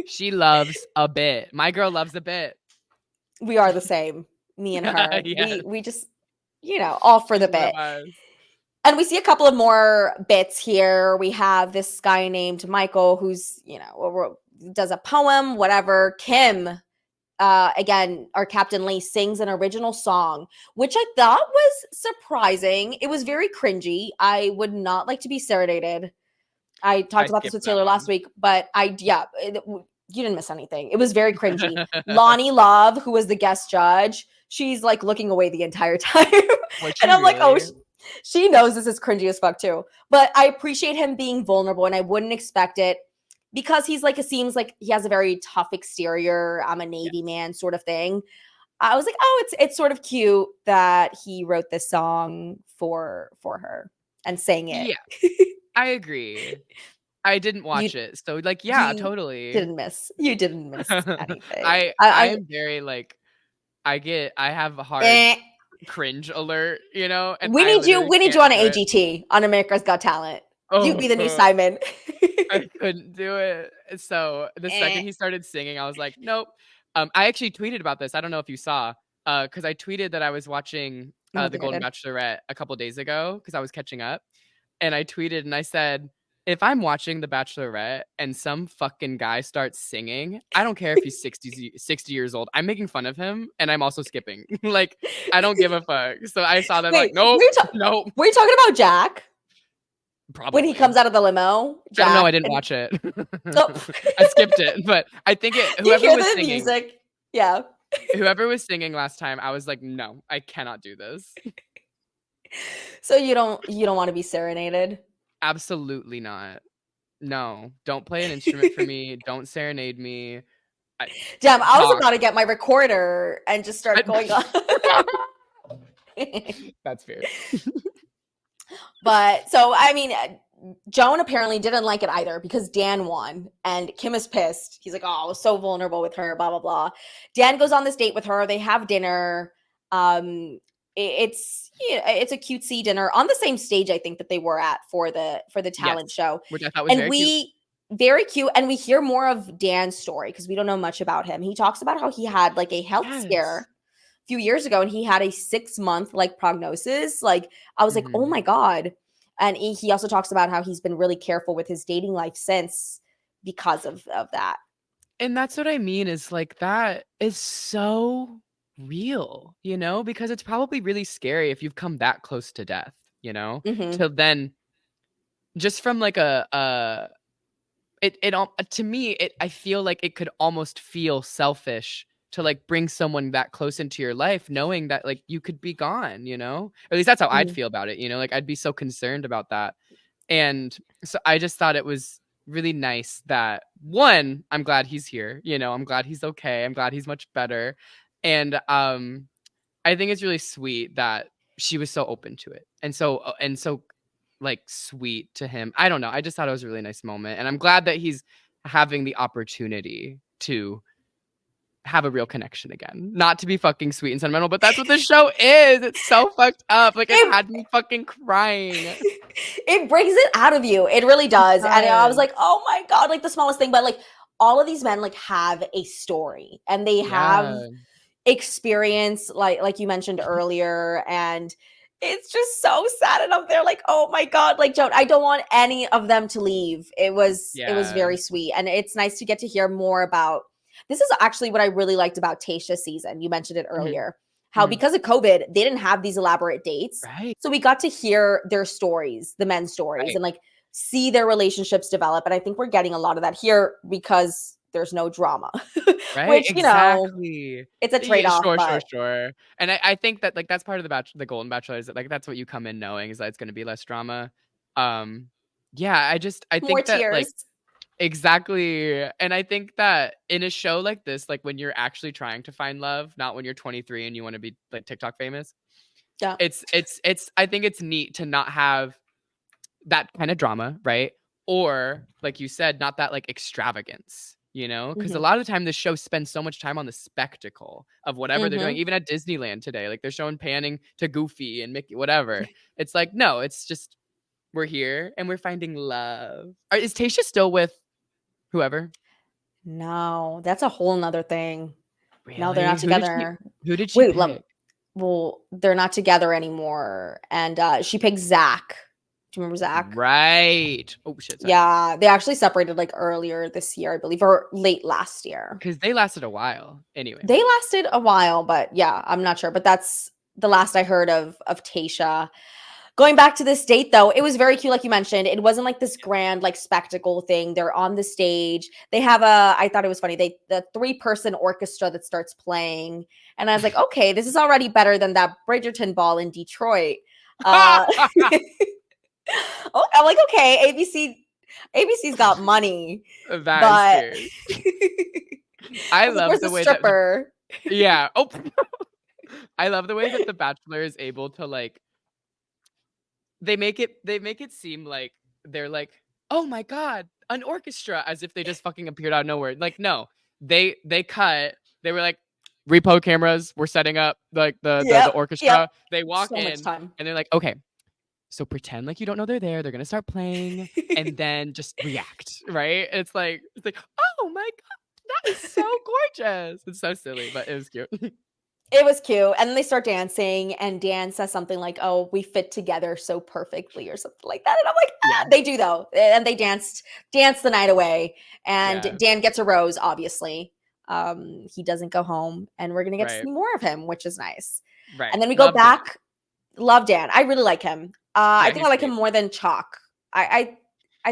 She loves a bit. My girl loves a bit. We are the same. Me and her. Yes. We just, all for the bit. And we see a couple of more bits here. We have this guy named Michael who's, does a poem, whatever. Kim, again, our Captain Lee sings an original song, which I thought was surprising. It was very cringy. I would not like to be serenaded. I talked about this with Taylor last week, but you didn't miss anything. It was very cringy. Lonnie Love, who was the guest judge, she's like looking away the entire time. And I'm like, oh, she knows this is cringy as fuck too. But I appreciate him being vulnerable, and I wouldn't expect it because he's like, it seems like he has a very tough exterior. I'm a Navy man sort of thing. I was like, oh, it's sort of cute that he wrote this song for her and sang it. Yeah. I agree. I didn't watch it. So like, yeah, totally. You didn't miss anything. I am very like, I have a hard cringe alert, and we need you on an AGT on America's Got Talent. You'd be the new Simon. I couldn't do it. So the second he started singing, I was like, nope. I actually tweeted about this. I don't know if you saw, because I tweeted that I was watching the Golden Bachelorette a couple days ago because I was catching up. And I tweeted and I said, if I'm watching The Bachelorette and some fucking guy starts singing, I don't care if he's 60 years old. I'm making fun of him and I'm also skipping. Like, I don't give a fuck. So I saw that, like, Wait, nope, nope. were you talking about Jack? Probably. When he comes out of the limo? I don't know. I Jack didn't watch it. Oh. I skipped it. But I think You whoever hear was the singing, music? Yeah. whoever was singing last time, I was like, no, I cannot do this. So you don't want to be serenaded? Absolutely not. No, don't play an instrument for me. Don't serenade me. Damn, I was Chock. about to get my recorder and just start going on. That's fair. But so, I mean, Joan apparently didn't like it either because Dan won and Kim is pissed. He's like, oh, I was so vulnerable with her, blah, blah, blah. Dan goes on this date with her. They have dinner. It's a cutesy dinner on the same stage, I think, that they were at for the talent show. Which I thought was very cute. Very cute. And we hear more of Dan's story because we don't know much about him. He talks about how he had like a health scare a few years ago and he had a 6-month like prognosis. Like I was like, oh my God. And he also talks about how he's been really careful with his dating life since because of that. And that's what I mean is like that is so real, you know, because it's probably really scary if you've come that close to death, you know, to then just from like to me, I feel like it could almost feel selfish to like bring someone that close into your life, knowing that like you could be gone, you know, or at least that's how I'd feel about it. You know, like I'd be so concerned about that. And so I just thought it was really nice that one, I'm glad he's here. You know, I'm glad he's okay. I'm glad he's much better. And I think it's really sweet that she was so open to it. And so like sweet to him. I don't know. I just thought it was a really nice moment. And I'm glad that he's having the opportunity to have a real connection again. Not to be fucking sweet and sentimental, but that's what this show is. It's so fucked up. Like it had me fucking crying. It brings it out of you. It really does. And I was like, oh my God, like the smallest thing. But like all of these men like have a story and they have experience, like you mentioned earlier. And it's just so sad. And I'm there like, oh my God, like Joan, I don't want any of them to leave. It was very sweet. And it's nice to get to hear more about. This is actually what I really liked about Tayshia's season. You mentioned it earlier. How because of COVID, they didn't have these elaborate dates. Right. So we got to hear their stories, the men's stories, and like see their relationships develop. And I think we're getting a lot of that here because there's no drama. Right. Which, you know, it's a trade-off. Sure. And I think that like that's part of the Golden Bachelor is that like that's what you come in knowing is that it's gonna be less drama. Yeah, I think more that tears. like exactly. And I think that in a show like this, like when you're actually trying to find love, not when you're 23 and you want to be like TikTok famous. Yeah. It's I think it's neat to not have that kind of drama, right? Or like you said, not that like extravagance, you know? Because a lot of the time the show spends so much time on the spectacle of whatever they're doing. Even at Disneyland today, like they're showing panning to Goofy and Mickey, whatever. It's like, no, it's just we're here and we're finding love. Is Tayshia still with whoever? No, that's a whole nother thing. Really? No, they're not together. Who did she pick? Well, they're not together anymore. And she picked Zach. Do you remember Zach? Right. Oh, shit. Sorry. Yeah, they actually separated like earlier this year, I believe, or late last year. Because they lasted a while anyway. They lasted a while, but yeah, I'm not sure. But that's the last I heard of Tayshia. Going back to this date, though, it was very cute, like you mentioned. It wasn't like this grand, like spectacle thing. They're on the stage. They have I thought it was funny. The 3-person orchestra that starts playing, and I was like, okay, this is already better than that Bridgerton ball in Detroit. I'm like, okay, ABC's got money. That is true. I love the way stripper. Yeah. Oh, I love the way that The Bachelor is able to like. They make it seem like they're like, oh my God, an orchestra, as if they just fucking appeared out of nowhere. Like, no, they cut. They were like, repo cameras. We're setting up like the orchestra. Yep. They walk in and they're like, okay, so pretend like you don't know they're there. They're gonna start playing and then just react, right? It's like, oh my God, that is so gorgeous. It's so silly, but it was cute. It was cute. And then they start dancing, and Dan says something like, "Oh, we fit together so perfectly," or something like that. And I'm like, Yeah. They do though. And they danced the night away. And Yeah. Dan gets a rose, obviously. He doesn't go home, and we're gonna get to Right. see more of him, which is nice. Right. And then we go Love Dan. back. Love Dan. I really like him. I Yeah, think he's I like great. him more than Chock. I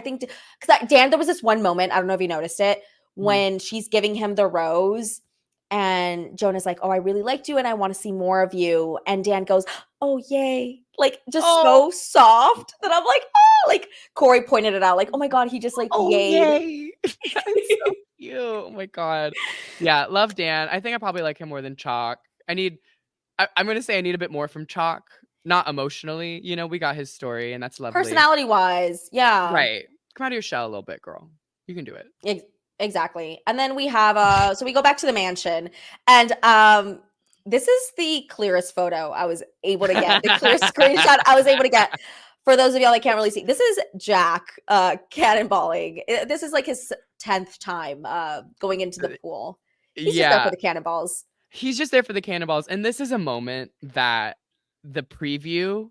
think because Dan, there was this one moment, I don't know if you noticed it, when she's giving him the rose, and Jonah's like, "Oh, I really liked you, and I want to see more of you." And Dan goes, "Oh, yay!" Like just Oh, so soft that I'm like, "Oh!" Like Corey pointed it out, like, "Oh my god, he just like oh yayed." yay. That's so cute. Oh my god. Yeah, love Dan. I think I probably like him more than Chock. I'm gonna say I need a bit more from Chock. Not emotionally. You know, we got his story and that's lovely. Personality wise, yeah. Right. Come out of your shell a little bit, girl. You can do it. Exactly. And then we have so we go back to the mansion, and this is the clearest photo I was able to get. The clearest screenshot I was able to get. For those of y'all that can't really see, this is Jack cannonballing. This is like his 10th time going into the pool. He's just there for Yeah. the cannonballs. He's just there for the cannonballs. And this is a moment that the preview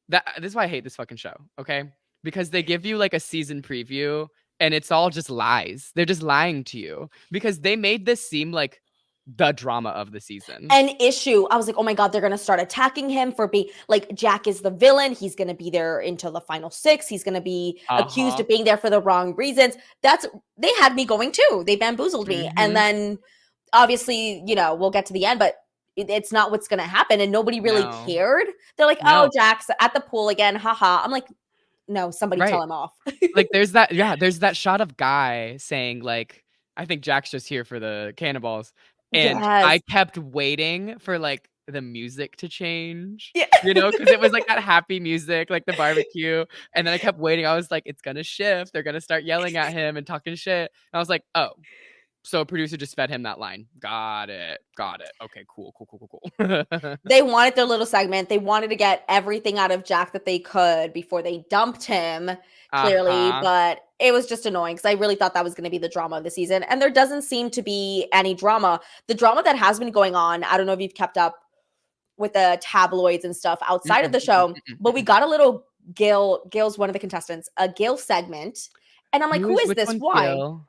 this is why I hate this fucking show, okay? Because they give you like a season preview and it's all just lies. They're just lying to you because they made this seem like the drama of the season. An issue. I was like, oh my God, they're going to start attacking him for being like Jack is the villain. He's going to be there until the final 6. He's going to be accused of being there for the wrong reasons. They had me going too. They bamboozled me. And then obviously, we'll get to the end, but it's not what's going to happen. And nobody really cared. They're like, oh, Jack's at the pool again. Haha. I'm like, no, somebody tell him off. Like there's that shot of Guy saying like, I think Jack's just here for the cannonballs. And I kept waiting for like the music to change, because it was like that happy music, like the barbecue. And then I kept waiting. I was like, it's going to shift. They're going to start yelling at him and talking shit. And I was like, oh, so a producer just fed him that line. Got it. Okay, cool. They wanted their little segment. They wanted to get everything out of Jack that they could before they dumped him, clearly. But it was just annoying because I really thought that was going to be the drama of the season. And there doesn't seem to be any drama. The drama that has been going on, I don't know if you've kept up with the tabloids and stuff outside of the show, but we got a little Gail's one of the contestants, a Gail segment. And I'm like, who is this? Why? Gail?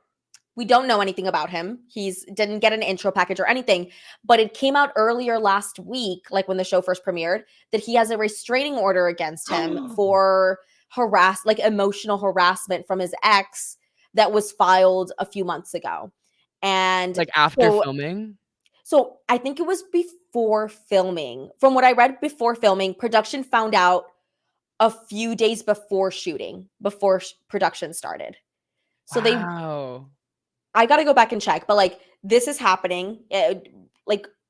We don't know anything about him. Didn't get an intro package or anything, but it came out earlier last week, like when the show first premiered, that he has a restraining order against him for emotional harassment from his ex that was filed a few months ago. And like after filming? So I think it was before filming. From what I read before filming, production found out a few days before shooting, before production started. So I got to go back and check, but like this is happening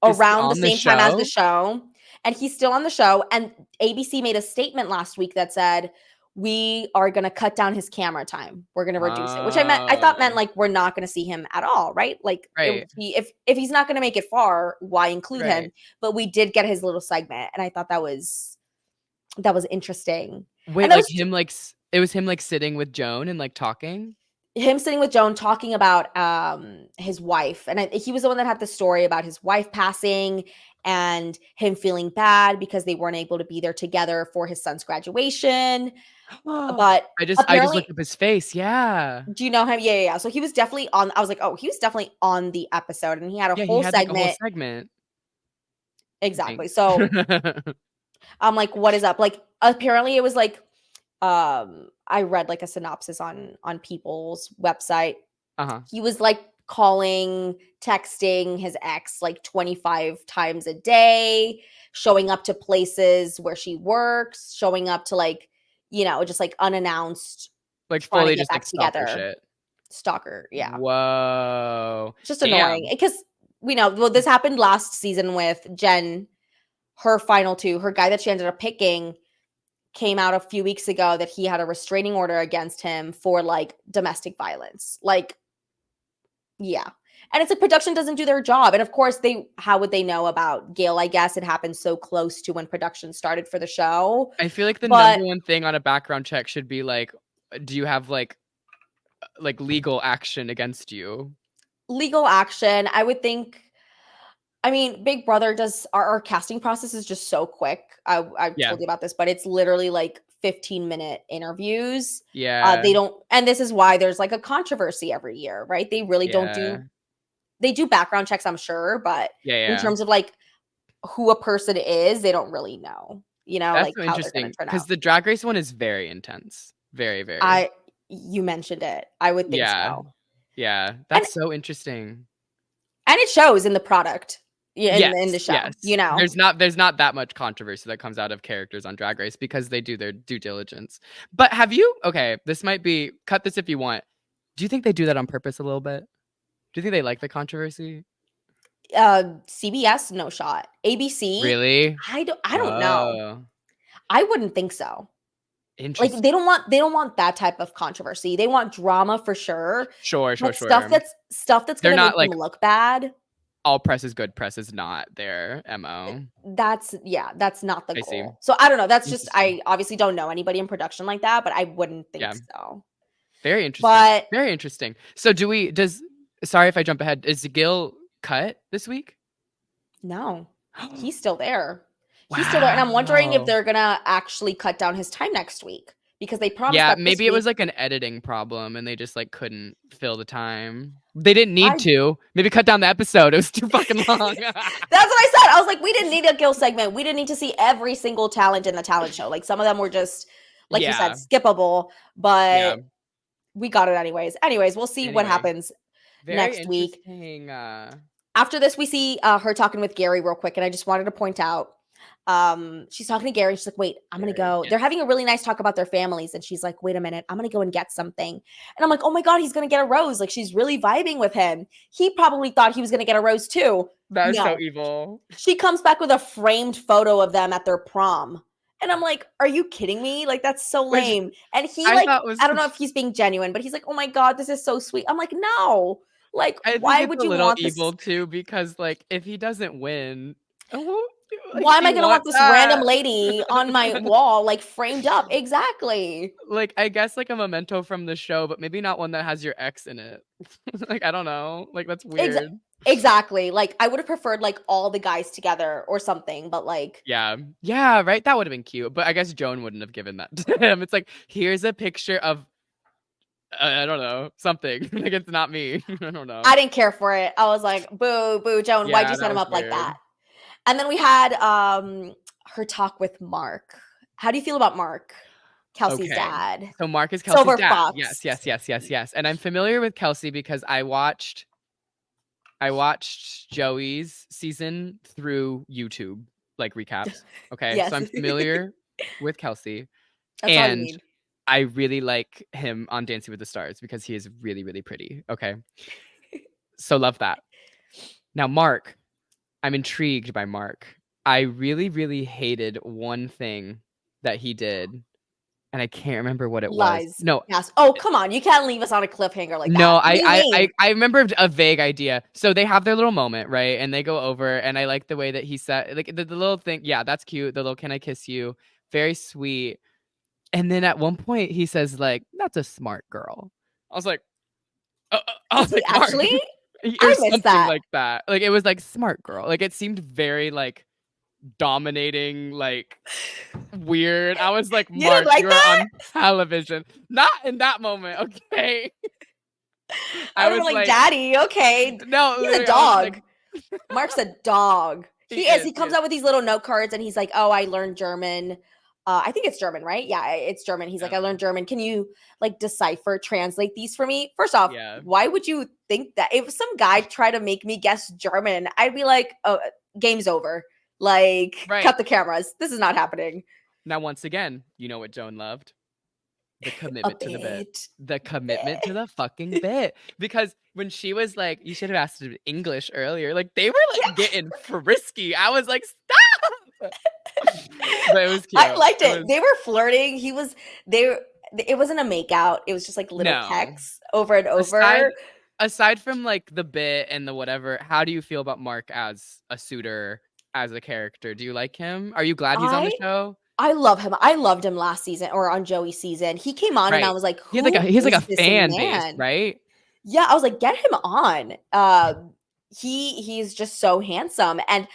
around the same time as the show, and he's still on the show. And ABC made a statement last week that said, we are going to cut down his camera time. We're going to reduce it, which I thought meant like, we're not going to see him at all. Right. Like if he's not going to make it far, why include him? But we did get his little segment. And I thought that was interesting. Wait, like it was him like sitting with Joan and like talking? Him sitting with Joan talking about his wife. And he was the one that had the story about his wife passing and him feeling bad because they weren't able to be there together for his son's graduation. But I just looked up his face. Yeah. Do you know him? Yeah. So he was definitely on. I was like, oh, he was definitely on the episode, and he had a whole segment. Like a whole segment. Exactly. So I'm like, what is up? Like, apparently it was like, I read like a synopsis on People's website. He was like calling, texting his ex like 25 times a day, showing up to places where she works, showing up to like, just like unannounced, like fully just like stalker shit. Stalker, yeah. Whoa. Just annoying because we know. Well, this happened last season with Jen. Her final 2, her guy that she ended up picking, came out a few weeks ago that he had a restraining order against him for like domestic violence. Like, yeah. And it's like production doesn't do their job. And of course, how would they know about Gail? I guess it happened so close to when production started for the show. I feel like the number one thing on a background check should be like, do you have like legal action against you? Legal action, I would think. I mean, Big Brother does our casting process is just so quick. I've Yeah. told you about this, but it's literally like 15-minute interviews. Yeah. They don't, and this is why there's like a controversy every year, right? They really don't Yeah. they do background checks, I'm sure, but Yeah. in Yeah. terms of like who a person is, they don't really know, That's like so how they're gonna interesting turn because out. the Drag Race one is very intense. Very, very. I You mentioned it. I would think Yeah. so. Yeah. And That's so interesting. it shows in the product. Yeah, in the Yes, show, yes. you know. There's not that much controversy that comes out of characters on Drag Race because they do their due diligence. But have you okay, this might be cut this if you want. Do you think they do that on purpose a little bit? Do you think they like the controversy? CBS, no shot. ABC, Really? I don't know. Oh, I wouldn't think so. Like interesting. they don't want that type of controversy. They want drama for sure, Sure, sure, but sure. stuff that's They're gonna not make them like look bad. all press is good, press is not their MO. That's not the I see. goal. So I don't know. That's just Interesting. I obviously don't know anybody in production like that, but I wouldn't think Yeah. so. Very interesting. But Very interesting. So sorry if I jump ahead. Is Gil cut this week? no, he's still there. He's still there, and I'm wondering if Wow. they're gonna actually cut down his time next week because they promised Yeah, that this maybe it week. was like an editing problem and they just like couldn't fill the time. They didn't need I to. Maybe cut down the episode. It was too fucking long. That's what I said. I was like, we didn't need a Gil segment. We didn't need to see every single talent in the talent show. Like some of them were just, like you said, Yeah. skippable, Yeah. but we got it anyways. Anyways, we'll see what Anyway, happens very next week. interesting. After this, we see her talking with Gary real quick, and I just wanted to point out, she's talking to Gary. She's like, "Wait, I'm gonna Gary, go." yes. They're having a really nice talk about their families, and she's like, "Wait a minute, I'm gonna go and get something." And I'm like, "Oh my god, he's gonna get a rose!" Like she's really vibing with him. He probably thought he was gonna get a rose too. That is so No, evil. she comes back with a framed photo of them at their prom. And I'm like, are you kidding me? Like, that's so Which lame. And he, I like, thought was I don't know if he's being genuine, but he's like, oh my God, this is so sweet. I'm like, no. Like, I think why it's would a you little want evil this? too because like if he doesn't win, like Why am do I you going to want want this random that? lady on my wall, like, framed up? Exactly. Like I guess like a memento from the show, but maybe not one that has your ex in it. Like I don't know. Like that's Ex- weird. exactly. Like, I would have preferred, like, all the guys together or something, but, like, Yeah. Yeah, right. That would have been cute. But I guess Joan wouldn't have given that to him. It's like, here's a picture of I don't know, something. Like it's not me. I don't know. I didn't care for it. I was like, boo, boo, Joan, why'd Yeah, you that set him was up like weird. that? And then we had her talk with Mark. How do you feel about Mark, Kelsey's Okay. dad? So Mark is Kelsey's Silver dad. Fox. Yes, yes, yes, yes, yes. And I'm familiar with Kelsey because I watched Joey's season through YouTube, like recaps. Okay. Yes. So I'm familiar with Kelsey. That's all you And need. I really like him on Dancing with the Stars because he is really, really pretty. Okay. So love that. Now, Mark, I'm intrigued by Mark. I really, really hated one thing that he did, and I can't remember what it was. Lies. No, Yes. Oh, come on. You can't leave us on a cliffhanger like no, that. What do you mean? I remember a vague idea. So they have their little moment, right? And they go over, and I like the way that he said, like the little thing. Yeah, that's cute. The little "Can I kiss you?" Very sweet. And then at one point he says, like, "That's a smart girl." I was like, I Did was he like, Mark, actually? or I missed something that. like that. Like it was like smart girl. Like it seemed very like dominating, like weird. I was like, You didn't Mark, like you're that? on television. Not in that moment, okay? I I would have was been like, like, Daddy, okay. no, He's a literally, I was like, dog. Mark's a dog. he He is. is, He he comes is. out with these little note cards and he's like, "Oh, I learned German." I think it's German, right? Yeah, it's German. He's like, "I learned German. Can you like decipher, translate these for me?" First off, Yeah. why would you think that? If some guy tried to make me guess German, I'd be like, "Oh, game's over. Like, Right. cut the cameras. This is not happening." Now, once again, you know what Joan loved? The A commitment to the bit. bit. The commitment to the fucking bit. Because when she was like, you should have asked in English earlier, like they were like getting frisky. I was like, stop. But it was cute. I liked it. Was, They were flirting. They were it wasn't a makeout. It was just like little no. texts over and over. Aside from like the bit and the whatever, how do you feel about Mark as a suitor, as a character? Do you like him? Are you glad he's on the show? I love him. I loved him last season or on Joey's season. He came on and I Right. was like, He who has like a is this fan base, man? right? Yeah, I was like, get him on. he's just so handsome, and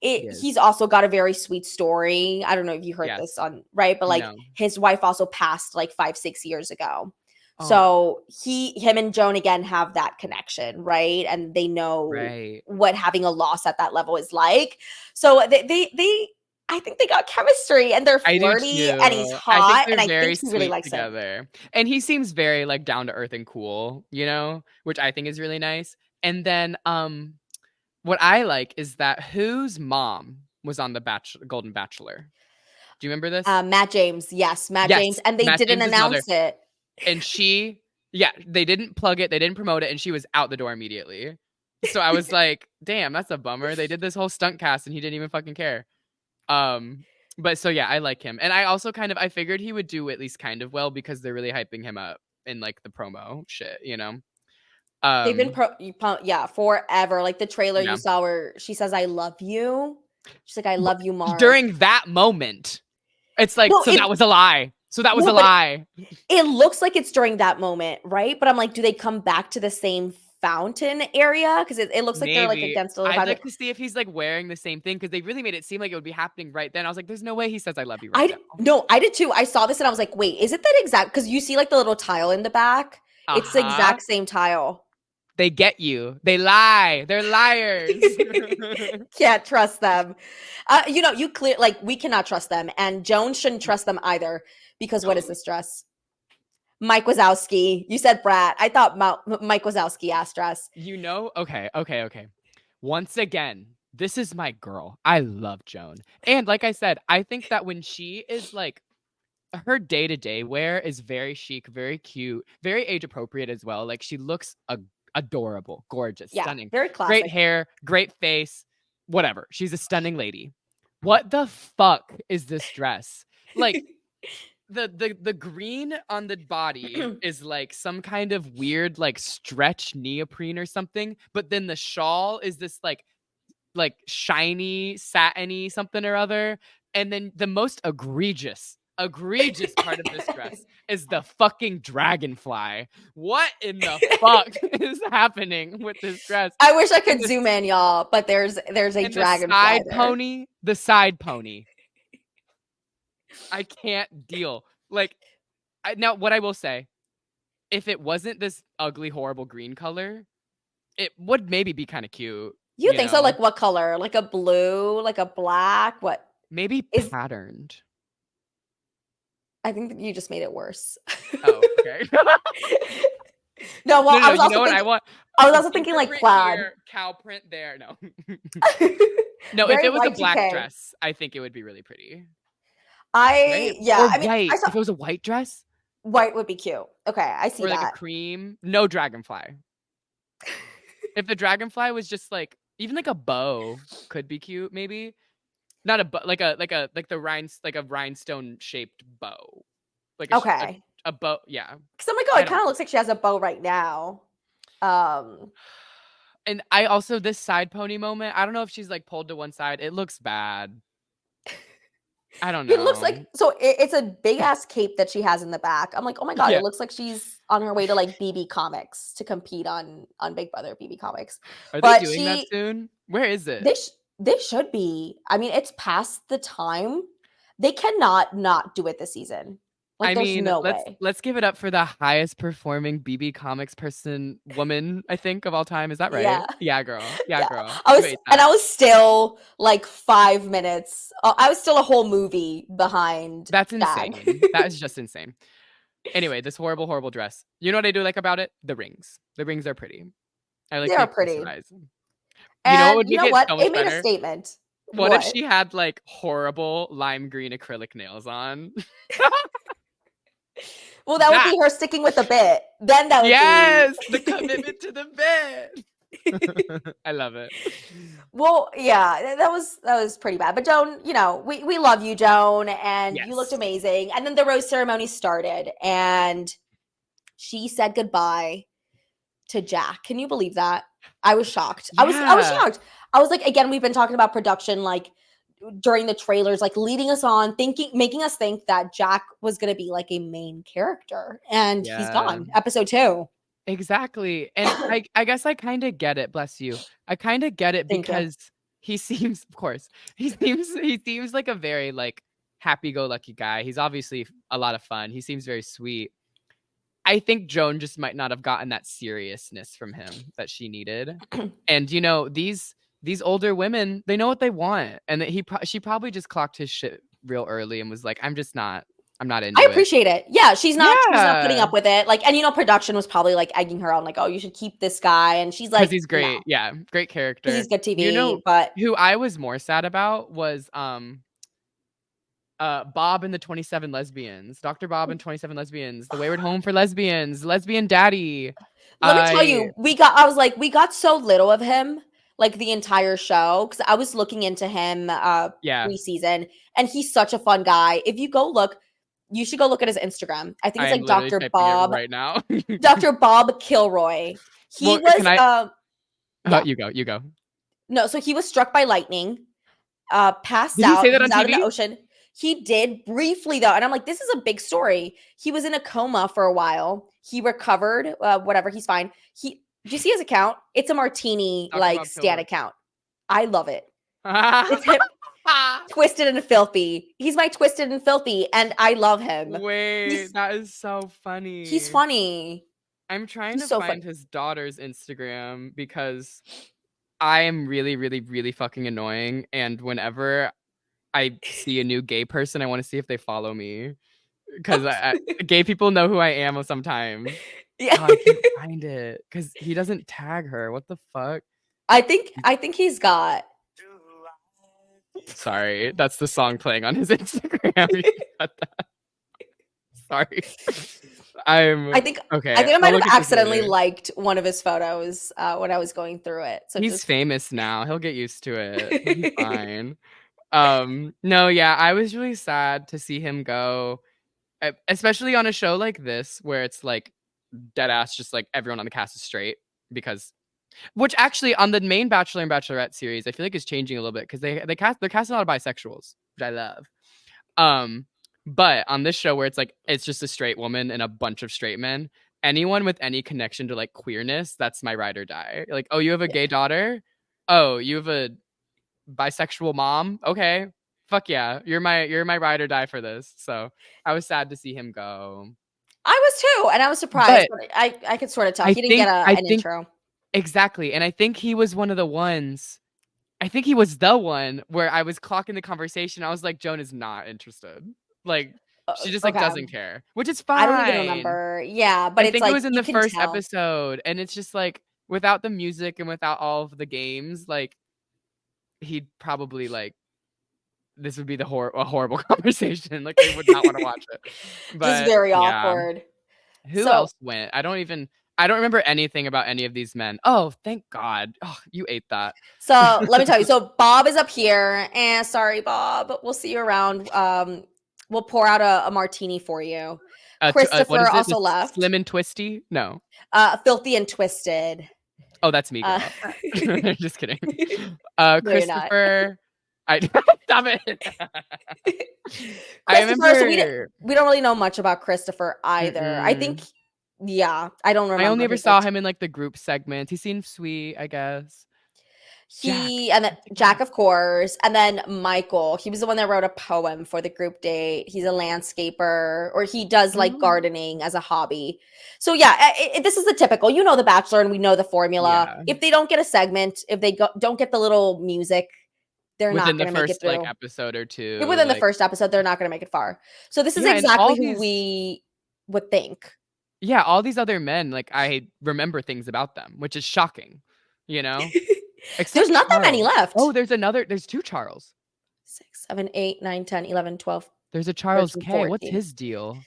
Yes. he's also got a very sweet story. I don't know if you heard this Yes. on right, but like No. his wife also passed like 5-6 years ago. Oh, So him and Joan again have that connection, right? And they know right. what having a loss at that level is like. So they I think they got chemistry, and they're I do flirty, and he's too. I think hot, they're and I very think he really sweet likes him. together. And he seems very like down to earth and cool, which I think is really nice. And then what I like is that whose mom was on the Golden Bachelor. Do you remember this? Matt James, yes, Matt James, Yes, and they Matt didn't James's mother. announce it. And they didn't plug it, they didn't promote it, and she was out the door immediately. So I was like, damn, that's a bummer. They did this whole stunt cast and he didn't even fucking care. But so yeah, I like him. And I also I figured he would do at least kind of well because they're really hyping him up in like the promo shit, They've been forever. Like the trailer Yeah. you saw where she says, "I love you." She's like, "I love you, Mark." During that moment, it's like, No, that was a lie. So that was a lie. It looks like it's during that moment, right? But I'm like, do they come back to the same fountain area? Because it looks like they're like Maybe. against the I'd fountain. like to see if he's like wearing the same thing because they really made it seem like it would be happening right then. I was like, there's no way he says I love you right now. No, I did too. I saw this and I was like, wait, is it that exact? Because you see like the little tile in the back. It's the exact same tile. They get you. They lie. They're liars. Can't trust them. We cannot trust them. And Joan shouldn't trust them either. Because what is this dress? Mike Wazowski. You said brat. I thought Mike Wazowski asked dress. Okay. Once again, this is my girl. I love Joan. And like I said, I think that when she is like, her day-to-day wear is very chic, very cute, very age appropriate as well. Like she looks adorable, gorgeous, stunning. Very classic. Great hair, great face, whatever. She's a stunning lady. What the fuck is this dress? Like the green on the body is like some kind of weird like stretch neoprene or something, but then the shawl is this like shiny satiny something or other, and then the most egregious part of this dress is the fucking dragonfly. What in the fuck is happening with this dress? I wish I could zoom in, y'all, but there's a dragonfly. The side pony. I can't deal. Like, now what I will say, if it wasn't this ugly, horrible green color, it would maybe be kind of cute. You think so? Like what color? Like a blue? Like a black? What? Maybe patterned. I think that you just made it worse. Oh, okay. No, well, I was also thinking, I was also thinking like plaid. Here, cow print there. No. No, if it was a black dress, I think it would be really pretty. White. If it was a white dress, white would be cute. Okay, I see or that. Like a cream, no dragonfly. If the dragonfly was just like, even like a bow could be cute, maybe. Not a bow, like a rhinestone shaped bow. Like a bow, yeah. Because I'm like, it kind of looks like she has a bow right now. And I also, this side pony moment, I don't know if she's like pulled to one side. It looks bad. I don't know. It looks like, so it's a big ass cape that she has in the back. I'm like, oh my God, It looks like she's on her way to like BB Comics to compete on Big Brother BB Comics. Are they doing that soon? Where is it? They should be. I mean, it's past the time. They cannot not do it this season. Like, let's give it up for the highest performing BB Comics woman, I think, of all time. Is that right? Yeah, girl. Girl. I was still like 5 minutes. I was still a whole movie behind. That's insane. That is just insane. Anyway, this horrible, horrible dress. You know what I do like about it? The rings. The rings are pretty. I like. They are pretty. And you know what? It made a statement. What if she had like horrible lime green acrylic nails on? Well, that would be her sticking with the bit. Then that would be the commitment to the bit. I love it. Well, yeah, that was pretty bad. But Joan, we love you, Joan, and you looked amazing. And then the rose ceremony started, and she said goodbye to Jack. Can you believe that? I was shocked. Yeah. I was shocked. I was like, again, we've been talking about production, like during the trailers, like leading us on, making us think that Jack was going to be like a main character, and he's gone. Episode 2. Exactly. And I guess I kind of get it, bless you. I kind of get it Thank you. because he seems, of course, he seems like a very like happy-go-lucky guy. He's obviously a lot of fun. He seems very sweet. I think Joan just might not have gotten that seriousness from him that she needed. And you know, these older women, they know what they want, and that she probably just clocked his shit real early and was like, I'm not I into it. appreciate it. Yeah, she's not putting Yeah, up with it. Like, and production was probably like egging her on, like, oh, you should keep this guy. And she's because like, he's no, great. Yeah, great because he's character. good You know TV. But who I was more sad about was Bob and the 27 lesbians. Dr. Bob and 27 lesbians. The Wayward Home for Lesbians. Lesbian Daddy. let me tell I you, we got so little of him, like the entire show, because I was looking into him yeah, preseason, and he's such a fun guy. If you go look, you should go look at his Instagram. I think I it's am like literally typing it right now. Dr. Bob Kilroy. He Well, was can I yeah. you go. No, so he was struck by lightning, passed Did he out. say that He on was out in the TV? ocean. He did briefly though, and I'm like, this is a big story. He was in a coma for a while. He recovered, whatever. He's fine. Do you see his account? It's a martini Dr. like Bob stan Kilroy. account. I love it. It's him, twisted and filthy. He's my twisted and filthy, and I love him. Wait, He's that is so he's funny. funny. I'm trying He's to so find funny. his daughter's Instagram because I am really, really, really fucking annoying. And whenever I see a new gay person, I want to see if they follow me because gay people know who I am sometimes. Yeah. Oh, I can't find it because he doesn't tag her. What the fuck? I think he's got. Sorry, that's the song playing on his Instagram. Sorry. I think Okay. I I'll might have look at this accidentally later. liked one of his photos when I was going through it. So He's just famous now. He'll get used to it. He'll be fine. No, yeah, I was really sad to see him go, especially on a show like this where it's like dead ass, just like everyone on the cast is straight because, which actually on the main Bachelor and Bachelorette series, I feel like is changing a little bit because they're casting a lot of bisexuals, which I love. But on this show where it's like it's just a straight woman and a bunch of straight men, anyone with any connection to like queerness, that's my ride or die. Like, oh, you have a yeah. gay daughter? Oh, you have a bisexual mom? Okay. Fuck yeah. You're my ride or die for this. So I was sad to see him go. I was too, and I was surprised, But but I could sort of tell I he didn't get think I an think intro. exactly. And I think he was one of the ones. I think he was the one where I was clocking the conversation. I was like, Joan is not interested. Like, she just like Okay, doesn't care, which is I don't even fine. remember. Yeah, but I it's think it like was in you the can first tell. episode, and it's just like without the music and without all of the games, like he'd probably like this would be a horrible conversation. Like they would not want to watch it. Just But very yeah, awkward. who So else went? I don't remember anything about any of these men. Oh, thank God. Oh, you ate that. so let me tell you. So Bob is up here, and sorry, Bob. We'll see you around. We'll pour out a martini for you. What Christopher is it? also The left. Slim and Twisty? No. Filthy and twisted. Oh, that's me, Uh, girl. Just kidding. no, you're not. Christopher. I stop it. I Christopher. So remember. we don't really know much about Christopher either. I think, Mm-mm. yeah, I don't I only remember ever his like. saw him in like the group segment. He seemed sweet, I guess. Jack. And then What's the Jack, Jack? of course, and then Michael. He was the one that wrote a poem for the group date. He's a landscaper, or he does like Oh, gardening as a hobby. So yeah, this is the typical. You know the Bachelor, and we know the formula. yeah. If they don't get a segment, if they don't get the little music, they're Within not the going to make it first like through. episode or two, Within the like first episode, they're not going to make it far. So this is yeah, and exactly who we would think. all these other men, like I remember things about them, which is shocking, you know? There's Except not that many Charles. Oh, left. there's two Charles. 6, 7, 8, 9, 10, 11, 12, There's a Charles 13, K. What's 14. his deal?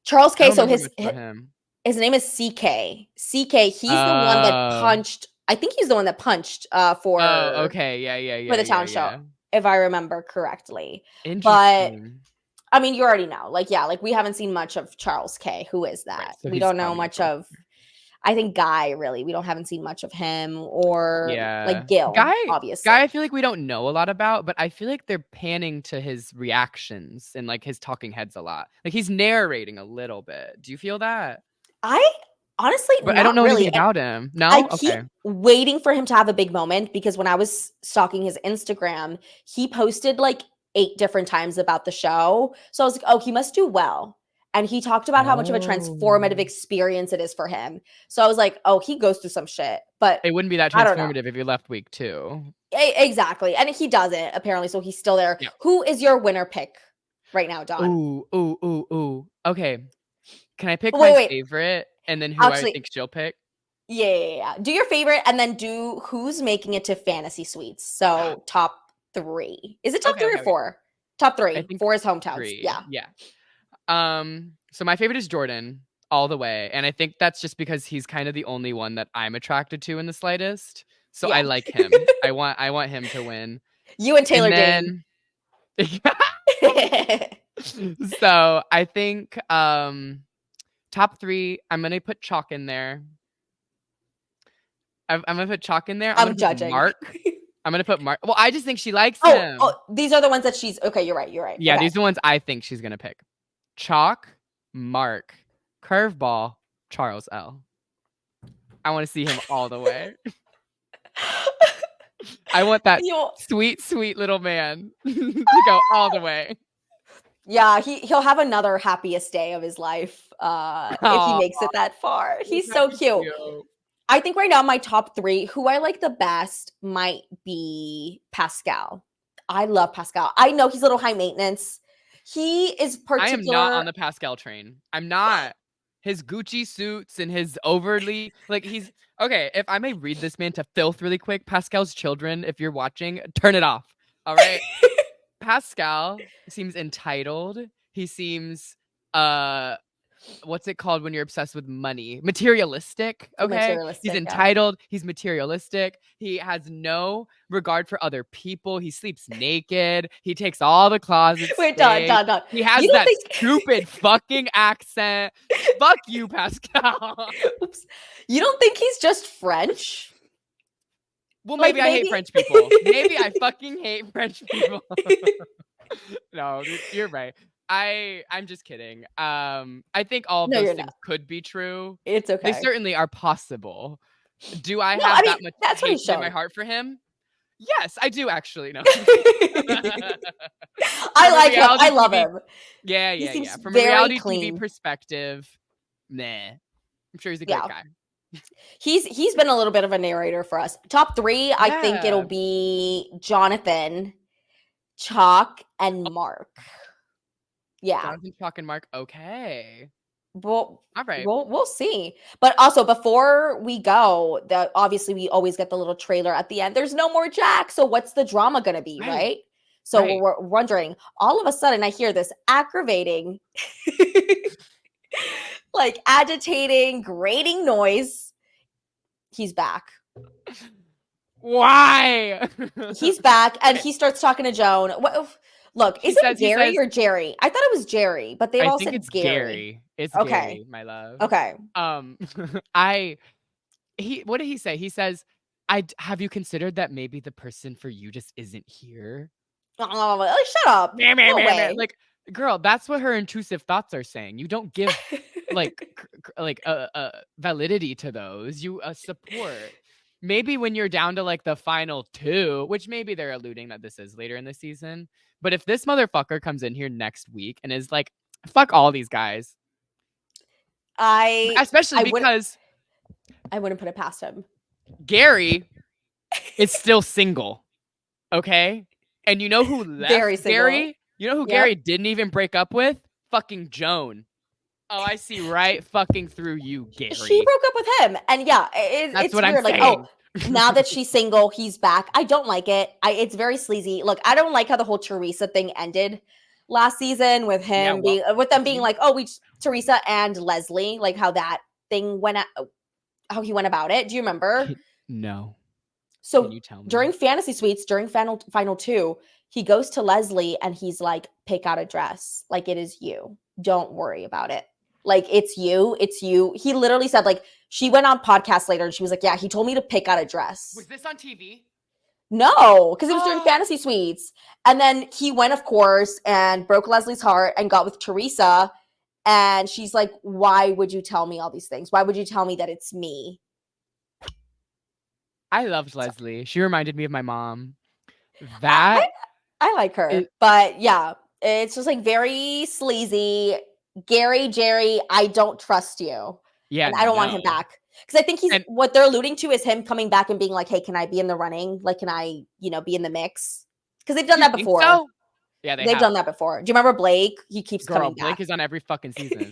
Charles I K. don't So remember much about him. his name is CK. CK. He's the one that Oh. punched. I think he's the one that punched Oh, for okay. for the Yeah, town show, yeah. if I remember correctly. But Interesting. I mean, you already know. Like, yeah, like we haven't seen much of Charles K. Who is Right. that? So We he's don't know probably much gonna of. I think Guy, really. We haven't seen much of him, or yeah. like Gil, Guy, obviously. I feel like we don't know a lot about, but I feel like they're panning to his reactions and like his talking heads a lot. Like he's narrating a little bit. Do you feel that? I Honestly, But I not don't know really. anything about him. I No? keep Okay. waiting for him to have a big moment because when I was stalking his Instagram, he posted like 8 different times about the show. So I was like, oh, he must do well. And he talked about how much of a transformative Oh. experience it is for him. So I was like, oh, he goes through some shit. But It wouldn't be that I don't know. transformative if you left week 2. Exactly. And he doesn't, apparently. So he's still there. Yeah. Who is your winner pick right now, Don? Ooh, ooh, ooh, ooh. Okay. Can I pick Wait, my wait. favorite and then who I Actually, think she'll pick? yeah. Do your favorite and then do who's making it to Fantasy Suites. So top 3. Is it top Okay, 3 or okay, okay. 4? Top I 3. think 4 is hometowns. 3. Yeah. Yeah. So my favorite is Jordan all the way, and I think that's just because he's kind of the only one that I'm attracted to in the slightest. So I Yeah. like him. I want him to win. You and And Taylor Dayne. then so I think top 3, I'm gonna put Chock in there. I'm gonna put Chock in there. I'm I'm gonna put judging. Mark. I'm gonna put Mark. Well, I just think she likes Oh, him. these are the ones that she's okay. You're right. Yeah, Okay. these are the ones I think she's gonna pick. Chock, Mark, Curveball, Charles L. I want to see him all the way. I want that sweet, sweet little man to go all the way. Yeah, he'll have another happiest day of his life if he makes it that far. He's so cute. I think right now my top 3, who I like the best might be Pascal. I love Pascal. I know he's a little high maintenance. He is particular. I am not on the Pascal train. I'm not. His Gucci suits and his overly he's okay. If I may read this man to filth really quick, Pascal's children, if you're watching, turn it off. All right. Pascal seems entitled. He seems what's it called when you're obsessed with money? Materialistic. Okay. Materialistic, He's yeah. entitled. He's materialistic. He has no regard for other people. He sleeps naked. He takes all the closets. Wait, Don. He has that stupid fucking accent. Fuck you, Pascal. Oops. You don't think he's just French? Well, maybe I hate French people. Maybe I fucking hate French people. No, you're right. I'm just kidding. I think all of those things could be true. It's okay. They certainly are possible. Do I have that much hate in my heart for him? Yes, I do actually. No. I like him. I love him. Yeah. From a reality TV perspective, nah. I'm sure he's a great guy. He's been a little bit of a narrator for us. Top 3, I think it'll be Jonathan, Chock, and Mark. Yeah. Jonathan, Chock, and Mark. Okay. Well, all right. We'll see. But also, before we go, obviously we always get the little trailer at the end. There's no more Jack. So what's the drama going to be, right? So we're wondering. All of a sudden, I hear this aggravating, agitating, grating noise. He's back. Why? He's back, and he starts talking to Joan. Look, is it Gary or Jerry? I thought it was Jerry, but they all said it's Gary. It's Gary, my love. Okay. What did he say? He says, have you considered that maybe the person for you just isn't here? Oh, shut up. No way. Girl, that's what her intrusive thoughts are saying. You don't give validity to those. You support. Maybe when you're down to the final 2, which maybe they're alluding that this is later in the season. But if this motherfucker comes in here next week and is like, fuck all these guys. Especially because I wouldn't put it past him. Gary is still single. Okay? And you know who left Gary? You know who Gary didn't even break up with? Fucking Joan. Oh, I see right fucking through you, Gary. She broke up with him. And it's what weird. I'm saying. Now that she's single, he's back. I don't like it. It's very sleazy. Look, I don't like how the whole Teresa thing ended last season with him being like, oh, Teresa and Leslie, how that thing how he went about it. Do you remember? No. So can you tell me? During Fantasy Suites, during final 2, he goes to Leslie and he's like, pick out a dress. It is you. Don't worry about it. It's you. He literally said, she went on podcast later and she was like, yeah, he told me to pick out a dress. Was this on TV? No, because it was during Fantasy Suites. And then he went, of course, and broke Leslie's heart and got with Teresa. And she's like, why would you tell me all these things? Why would you tell me that it's me? I loved Leslie. She reminded me of my mom. I, That I like her, but yeah, it's just like very sleazy. Gary, Jerry, I don't trust you. yeah, And I don't want him no. back. Because I think And what they're alluding to is him coming back and being like, hey, can I be in the running? Like, can I, be in the mix? Because they've do done you that think before. so? Yeah, They've done that before. Do you remember Blake? He keeps Girl, coming Blake back. is on every fucking season.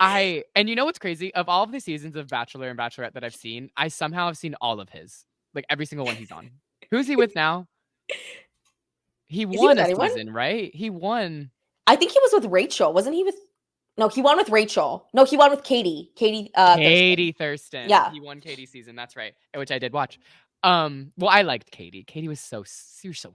And you know what's crazy? Of all of the seasons of Bachelor and Bachelorette that I've seen, I somehow have seen all of his. Like every single one he's on. Who's he with now? He Is he won with a anyone? season, right? He won. I think he was with Rachel. Wasn't he with? No, he won with Rachel. No, he won with Katie. Katie Thurston. Yeah. He won Katie's season. That's right. Which I did watch. Well, I liked Katie. Katie was so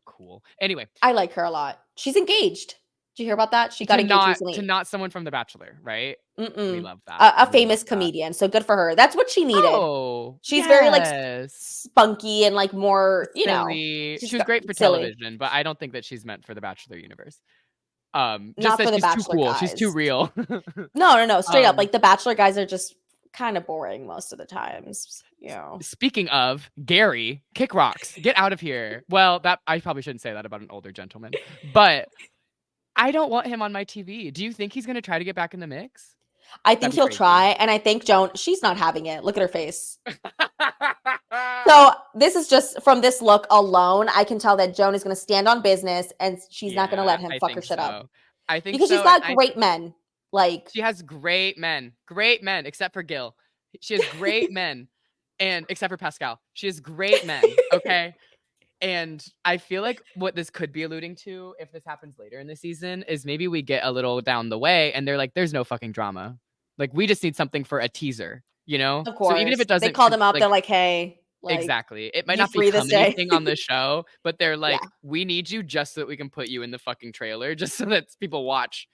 cool. Anyway, I like her a lot. She's engaged. Did you hear about that? She got engaged recently. To not someone from The Bachelor, right? We Mm-mm. love that. A famous comedian. So good for her. That's what she needed. Oh, she's very like yes. spunky and like more, silly. She was great for silly. television, but I don't think that she's meant for the Bachelor universe. Not Just for that the she's too Bachelor cool. guys. She's too real. No. Straight up, like the Bachelor guys are just kind of boring most of the times. Speaking of Gary, kick rocks, get out of here. Well, that I probably shouldn't say that about an older gentleman, but I don't want him on my TV. Do you think he's going to try to get back in the mix? I think he'll try, and I think Joan, she's not having it. Look at her face. So this is just from this look alone, I can tell that Joan is going to stand on business, and she's not going to let him fuck her shit up. I think because she's got great men. Like she has great men, except for Gil. She has great men, and except for Pascal, she has great men. Okay. And I feel like what this could be alluding to, if this happens later in the season, is maybe we get a little down the way and they're like, there's no fucking drama. Like, we just need something for a teaser, Of course. So even if it doesn't... They call them up, they're like, hey... Like, exactly. It might not become anything on the show, but they're like, we need you just so that we can put you in the fucking trailer, just so that people watch,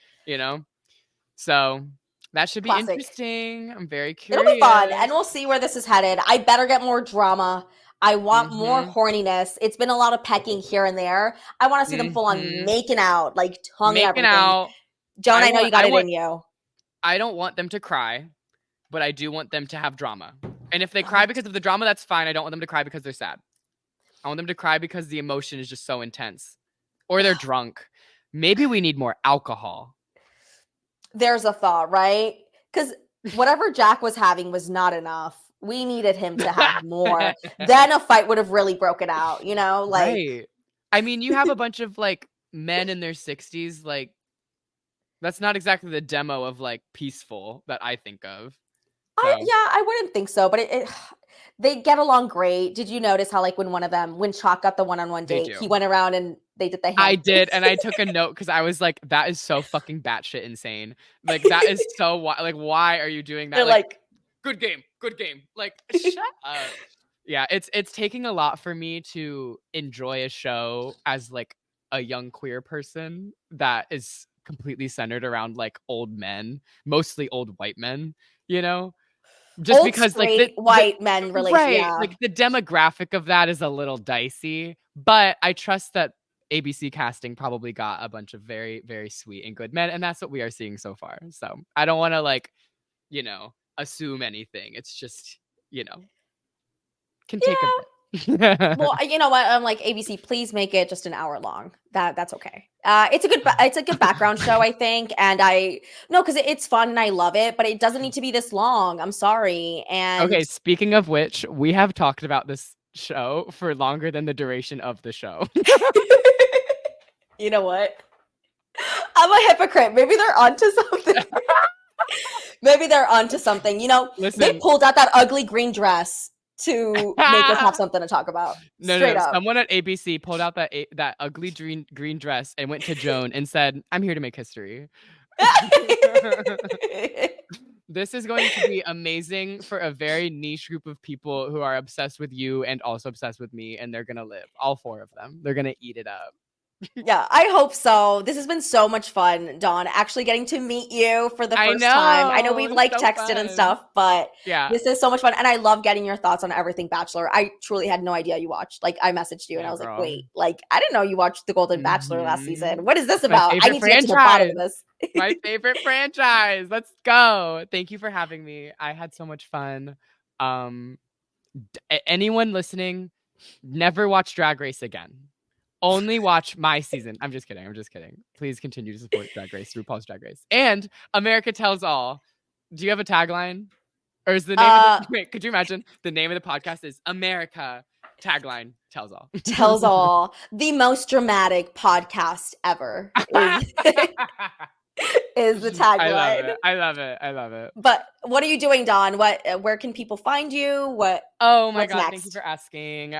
So... that should be interesting. I'm very curious. It'll be fun, and we'll see where this is headed. I better get more drama. I want more horniness. It's been a lot of pecking here and there. I want to see them full on making out, like tongue and everything. Out. Joan, I know you got it in you. I don't want them to cry, but I do want them to have drama. And if they cry because of the drama, that's fine. I don't want them to cry because they're sad. I want them to cry because the emotion is just so intense. Or they're drunk. Maybe we need more alcohol. There's a thought, right? Because whatever Jack was having was not enough. We needed him to have more. Then a fight would have really broken out, Like, right. I mean, you have a bunch of like men in their 60s. Like, that's not exactly the demo of like peaceful that I think of. So. I wouldn't think so, but they get along great. Did you notice how like when Chock got the one-on-one date, he went around and they did the hand I did, and I took a note because I was like, that is so fucking batshit insane. Like, that is so like, why are you doing that? They're like good game. Like, shut up. Yeah, it's taking a lot for me to enjoy a show as like a young queer person that is completely centered around like old men, mostly old white men, just old because straight, like white men really like the demographic of that is a little dicey, but I trust that ABC casting probably got a bunch of very, very sweet and good men, and that's what we are seeing so far. So I don't want to like, assume anything. It's just, can take a bit. Well, you know what? I'm like, ABC, please make it just an hour long. That's okay. It's a good background show, I think. And because it's fun and I love it, but it doesn't need to be this long. I'm sorry. And okay, speaking of which, we have talked about this show for longer than the duration of the show. You know what? I'm a hypocrite. Maybe they're onto something. Listen, they pulled out that ugly green dress to make us have something to talk about. Straight up. Someone at ABC pulled out that ugly green dress and went to Joan and said, I'm here to make history. This is going to be amazing for a very niche group of people who are obsessed with you and also obsessed with me, and they're going to live. All four of them. They're going to eat it up. Yeah, I hope so. This has been so much fun, Dawn. Actually getting to meet you for the I first time. I know know. we've It's like so texted and fun. stuff, but Yeah. this is so much fun. And I love getting your thoughts on everything Bachelor. I truly had no idea you watched. Like, I messaged you and I Yeah, was like, girl. wait, like, I didn't know you watched The Golden Bachelor last Mhm. season. What is this It's my about? I favorite need to get to the bottom of franchise. this. My favorite franchise. Let's go. Thank you for having me. I had so much fun. Um, anyone listening, never watch Drag Race again. Only watch my season. I'm just kidding. I'm just kidding. Please continue to support Drag Race, RuPaul's Drag Race, and America Tells All. Do you have a tagline? Or is the name of the wait? Could you imagine the name of the podcast is America Tagline Tells All? Tells all. The most dramatic podcast ever is is the I love tagline. it. I love it. I love it. But what are you doing, Dawn? Where can people find you? Oh my What's god, thank you next? for asking.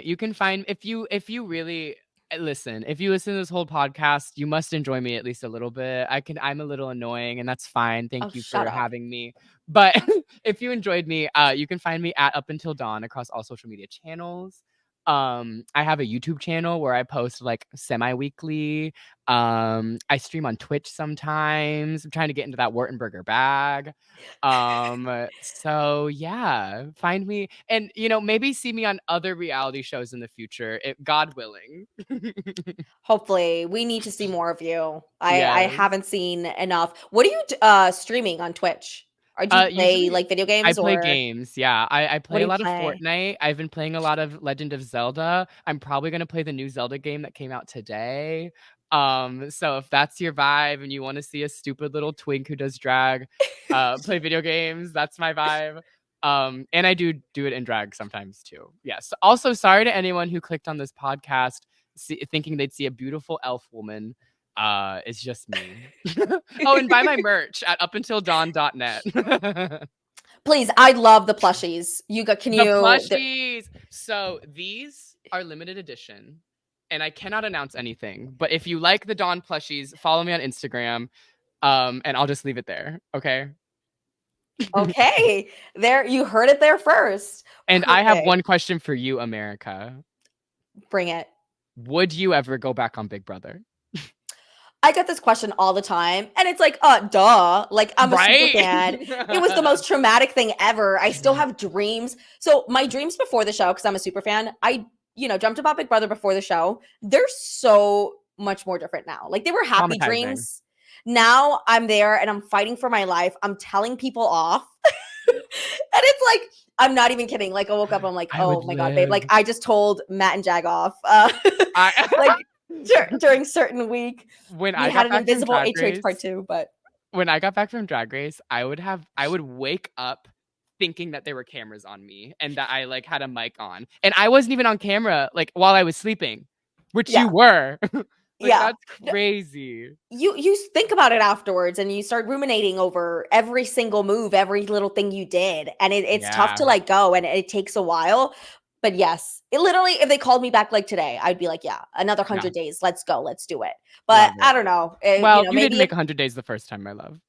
You can find if you really listen, if you listen to this whole podcast, you must enjoy me at least a little bit. I'm a little annoying and that's fine. Oh, Thank you shut for up. having me. But if you enjoyed me, you can find me at Up Until Dawn across all social media channels. I have a YouTube channel where I post like semi-weekly. I stream on Twitch sometimes. I'm trying to get into that Whataburger bag. So yeah, find me and maybe see me on other reality shows in the future, if God willing. Hopefully, we need to see more of you. I Yes. haven't seen enough. What are you streaming on Twitch? Or do you play Usually like video I games play or games. Yeah, I what play do a you lot of play? Fortnite. I've been playing a lot of Legend of Zelda. I'm probably gonna play the new Zelda game that came out today. So if that's your vibe and you want to see a stupid little twink who does drag, play video games, that's my vibe. And I do it in drag sometimes too. Yes. Also, sorry to anyone who clicked on this podcast thinking they'd see a beautiful elf woman. It's just me. Oh, and buy my merch at upuntildawn.net. Please, I love the plushies. Can The you plushies. So these are limited edition, and I cannot announce anything. But if you like the Dawn plushies, follow me on Instagram, and I'll just leave it there. Okay. Okay. There you heard it there first. And I have Perfect. one question for you, America. Bring it. Would you ever go back on Big Brother? I get this question all the time, and it's like, duh. Like, I'm a super Right? fan. It was the most traumatic thing ever. I still have dreams. So, my dreams before the show, because I'm a super fan, I, dreamt about Big Brother before the show. They're so much more different now. Like, they were happy Traumatizing. dreams. Now I'm there and I'm fighting for my life. I'm telling people off. And it's like, I'm not even kidding. Like, I woke up, I'm like, I oh would my God, babe. Like, live. I just told Matt and Jag off. I Like, during certain week when we I had got an back from invisible Drag HH part Race, 2, but when I got back from Drag Race, I would wake up thinking that there were cameras on me and that I like had a mic on. And I wasn't even on camera like while I was sleeping, which yeah, you were. Like yeah. that's crazy. You think about it afterwards and you start ruminating over every single move, every little thing you did. And it's tough Yeah. to let go and it takes a while. But yes, it literally, if they called me back like today, I'd be like, yeah, another Yeah. 100 days. Let's go. Let's do it. But Love I it. don't know. Well, you didn't Maybe make 100 days the first time, my love.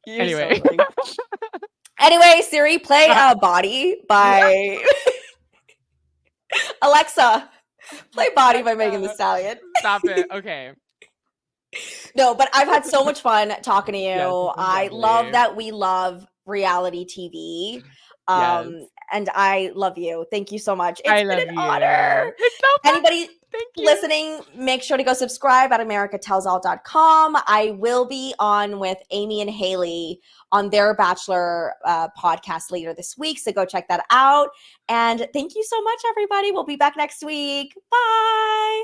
Anyway. Anyway, Siri, play Body by Alexa. Play Body by Megan Thee Stallion. Stop it. Okay. No, but I've had so much fun talking to you. Yes, this was I lovely. love that we love reality TV. Yes. And I love you. Thank you so much. I It's been love an you. honor. It's so fun. Anybody Thank you. listening, make sure to go subscribe at americatellsall.com. I will be on with Amy and Haley on their Bachelor podcast later this week. So go check that out. And thank you so much, everybody. We'll be back next week. Bye.